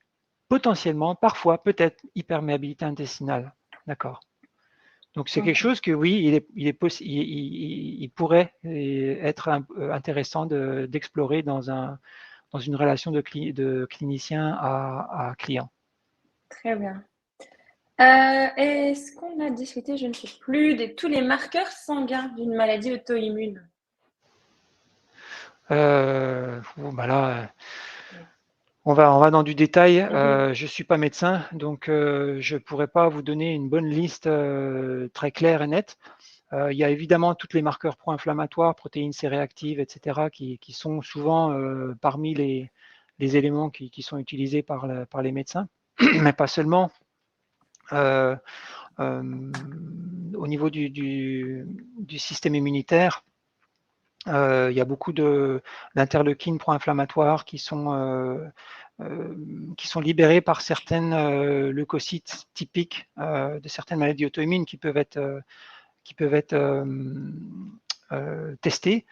potentiellement, parfois, peut-être hyperméabilité intestinale. D'accord. Donc c'est quelque chose que oui, il pourrait être intéressant d'explorer dans une relation de clinicien à client.
Très bien. Est-ce qu'on a discuté, je ne sais plus, de tous les marqueurs sanguins d'une maladie auto-immune?
Bah là, on va dans du détail. Je ne suis pas médecin, donc je ne pourrais pas vous donner une bonne liste très claire et nette. Il y a évidemment tous les marqueurs pro-inflammatoires, protéines C-réactives, etc., qui sont souvent parmi les éléments qui sont utilisés par les médecins, mais pas seulement. Au niveau du système immunitaire, il y a beaucoup d'interleukines pro-inflammatoires qui sont libérés par certaines leucocytes typiques de certaines maladies auto-immunes qui peuvent être testés.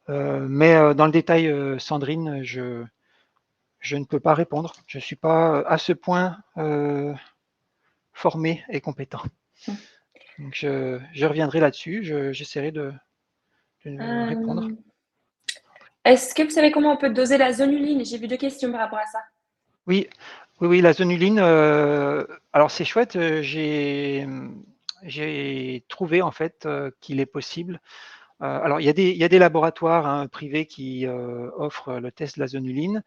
Mais dans le détail, Sandrine, je ne peux pas répondre. Je ne suis pas à ce point formé et compétent. Donc je reviendrai là-dessus. J'essaierai de répondre.
Est-ce que vous savez comment on peut doser la zonuline? J'ai vu 2 questions par rapport à ça.
Oui, la zonuline. Alors c'est chouette. J'ai trouvé en fait qu'il est possible. Alors il y a des laboratoires privés qui offrent le test de la zonuline,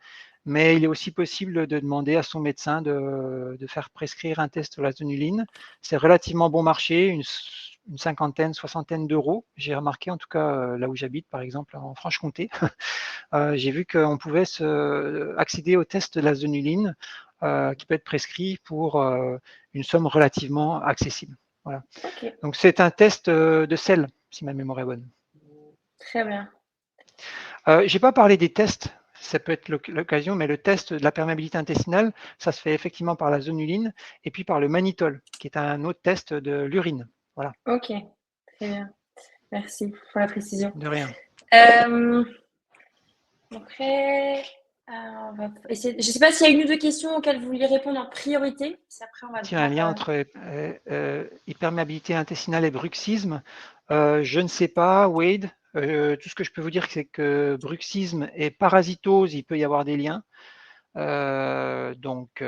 mais il est aussi possible de demander à son médecin de faire prescrire un test de la zonuline. C'est relativement bon marché, une cinquantaine, soixantaine d'euros. J'ai remarqué, en tout cas là où j'habite, par exemple en Franche-Comté, j'ai vu qu'on pouvait accéder au test de la zonuline qui peut être prescrit pour une somme relativement accessible. Voilà.
Ok,
Donc c'est un test de sel, si ma mémoire est bonne.
très bien.
Je n'ai pas parlé des tests, ça peut être l'occasion, mais le test de la perméabilité intestinale, ça se fait effectivement par la zonuline et puis par le mannitol, qui est un autre test de l'urine. Voilà.
Ok, très bien. Merci pour la précision.
De rien.
Après, on va essayer. Je ne sais pas s'il y a une ou 2 questions auxquelles vous vouliez répondre en priorité. Puis après, on va
Il y a un
devoir.
lien entre hyperméabilité intestinale et bruxisme. Je ne sais pas, Wade. Tout ce que je peux vous dire, c'est que bruxisme et parasitose, il peut y avoir des liens. Donc,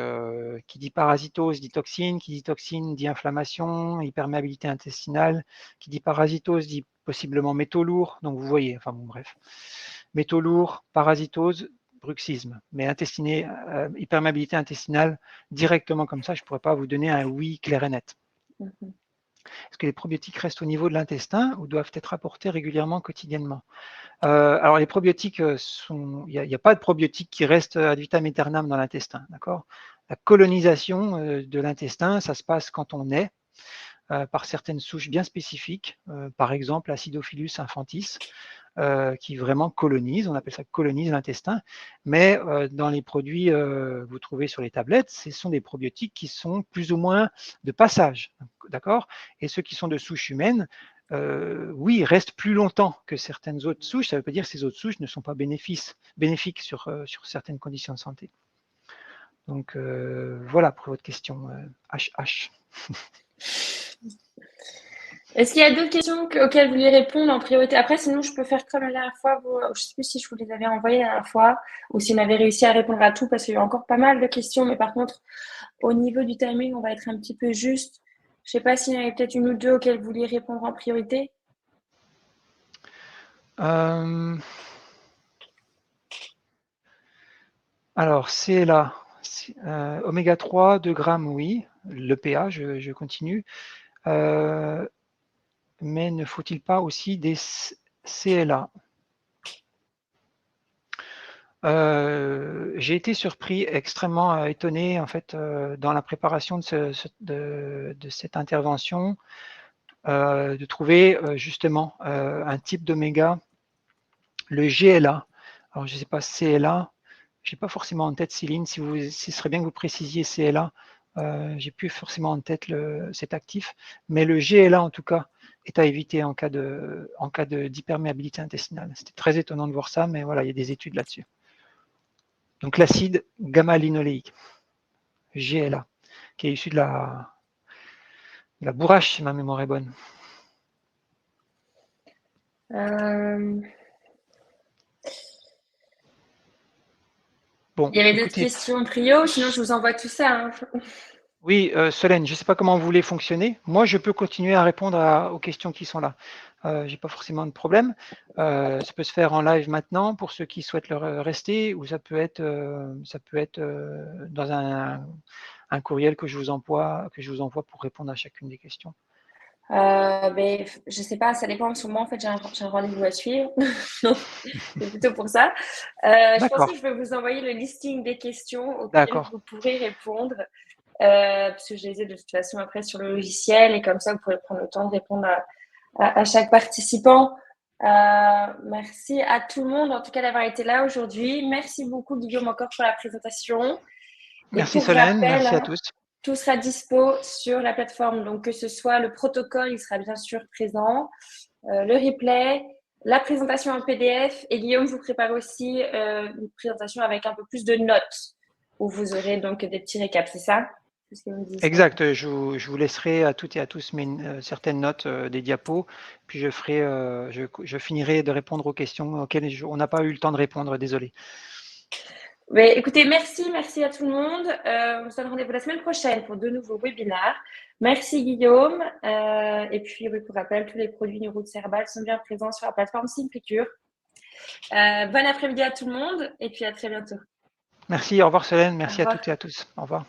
qui dit parasitose dit toxine, qui dit toxine dit inflammation, hyperméabilité intestinale, qui dit parasitose dit possiblement métaux lourds, donc vous voyez, enfin bon, bref. Métaux lourds, parasitose, bruxisme. Mais hyperméabilité intestinale, directement comme ça, je ne pourrais pas vous donner un oui clair et net. Est-ce que les probiotiques restent au niveau de l'intestin ou doivent être apportés régulièrement, quotidiennement? Alors les probiotiques, il n'y a pas de probiotiques qui restent ad vitam aeternam dans l'intestin, d'accord? La colonisation de l'intestin, ça se passe quand on naît, par certaines souches bien spécifiques, par exemple Acidophilus infantis, qui vraiment colonise, on appelle ça colonise l'intestin, mais dans les produits que vous trouvez sur les tablettes, ce sont des probiotiques qui sont plus ou moins de passage, d'accord? Et ceux qui sont de souche humaine, oui, restent plus longtemps que certaines autres souches, ça ne veut pas dire que ces autres souches ne sont pas bénéfiques sur certaines conditions de santé. Donc voilà pour votre question, HH.
Est-ce qu'il y a d'autres questions auxquelles vous voulez répondre en priorité? Après, sinon, je peux faire comme la dernière fois. Je ne sais plus si je vous les avais envoyées la dernière fois ou si on avait réussi à répondre à tout parce qu'il y a encore pas mal de questions. Mais par contre, au niveau du timing, on va être un petit peu juste. Je ne sais pas s'il y en avait peut-être une ou deux auxquelles vous vouliez répondre en priorité.
Alors, c'est là. Oméga 3, 2 grammes, oui. Le PA, je continue. Mais ne faut-il pas aussi des CLA? J'ai été surpris, extrêmement étonné en fait dans la préparation de cette intervention, de trouver justement un type d'oméga, le GLA. Alors je ne sais pas CLA, je n'ai pas forcément en tête Céline, si ce serait bien que vous précisiez CLA. J'ai plus forcément en tête cet actif, mais le GLA en tout cas est à éviter en cas d'hyperméabilité intestinale. C'était très étonnant de voir ça, mais voilà, il y a des études là-dessus. Donc l'acide gamma-linoléique, GLA, qui est issu de la bourrache, si ma mémoire est bonne.
Bon, il y avait d'autres questions trio, sinon je vous envoie tout ça. Hein.
Oui, Solène, je ne sais pas comment vous voulez fonctionner. Moi, je peux continuer à répondre aux questions qui sont là. Je n'ai pas forcément de problème. Ça peut se faire en live maintenant pour ceux qui souhaitent le rester, ou ça peut être dans un courriel que je vous envoie pour répondre à chacune des questions.
Mais je sais pas, ça dépend. En ce moment, en fait, j'ai un rendez-vous à suivre. Donc, c'est plutôt pour ça. Je pense que je vais vous envoyer le listing des questions auxquelles vous pourrez répondre. Parce que je les ai de toute façon après sur le logiciel et comme ça, vous pourrez prendre le temps de répondre à chaque participant. Merci à tout le monde, en tout cas, d'avoir été là aujourd'hui. Merci beaucoup, Guillaume, encore pour la présentation.
Merci Solène, merci à tous.
Tout sera dispo sur la plateforme, donc que ce soit le protocole, il sera bien sûr présent, le replay, la présentation en PDF, et Guillaume vous prépare aussi une présentation avec un peu plus de notes, où vous aurez donc des petits récaps, c'est ça?
Exact, je vous laisserai à toutes et à tous certaines notes des diapos, puis je finirai de répondre aux questions auxquelles on n'a pas eu le temps de répondre, désolé.
Mais écoutez, merci à tout le monde. On se donne rendez-vous la semaine prochaine pour de nouveaux webinaires. Merci Guillaume. Et puis, oui, pour rappel, tous les produits Neuroutes Herbal sont bien présents sur la plateforme Simplicure. Bon après-midi à tout le monde et puis à très bientôt.
Merci, au revoir Solène, merci à toutes et à tous. Au revoir.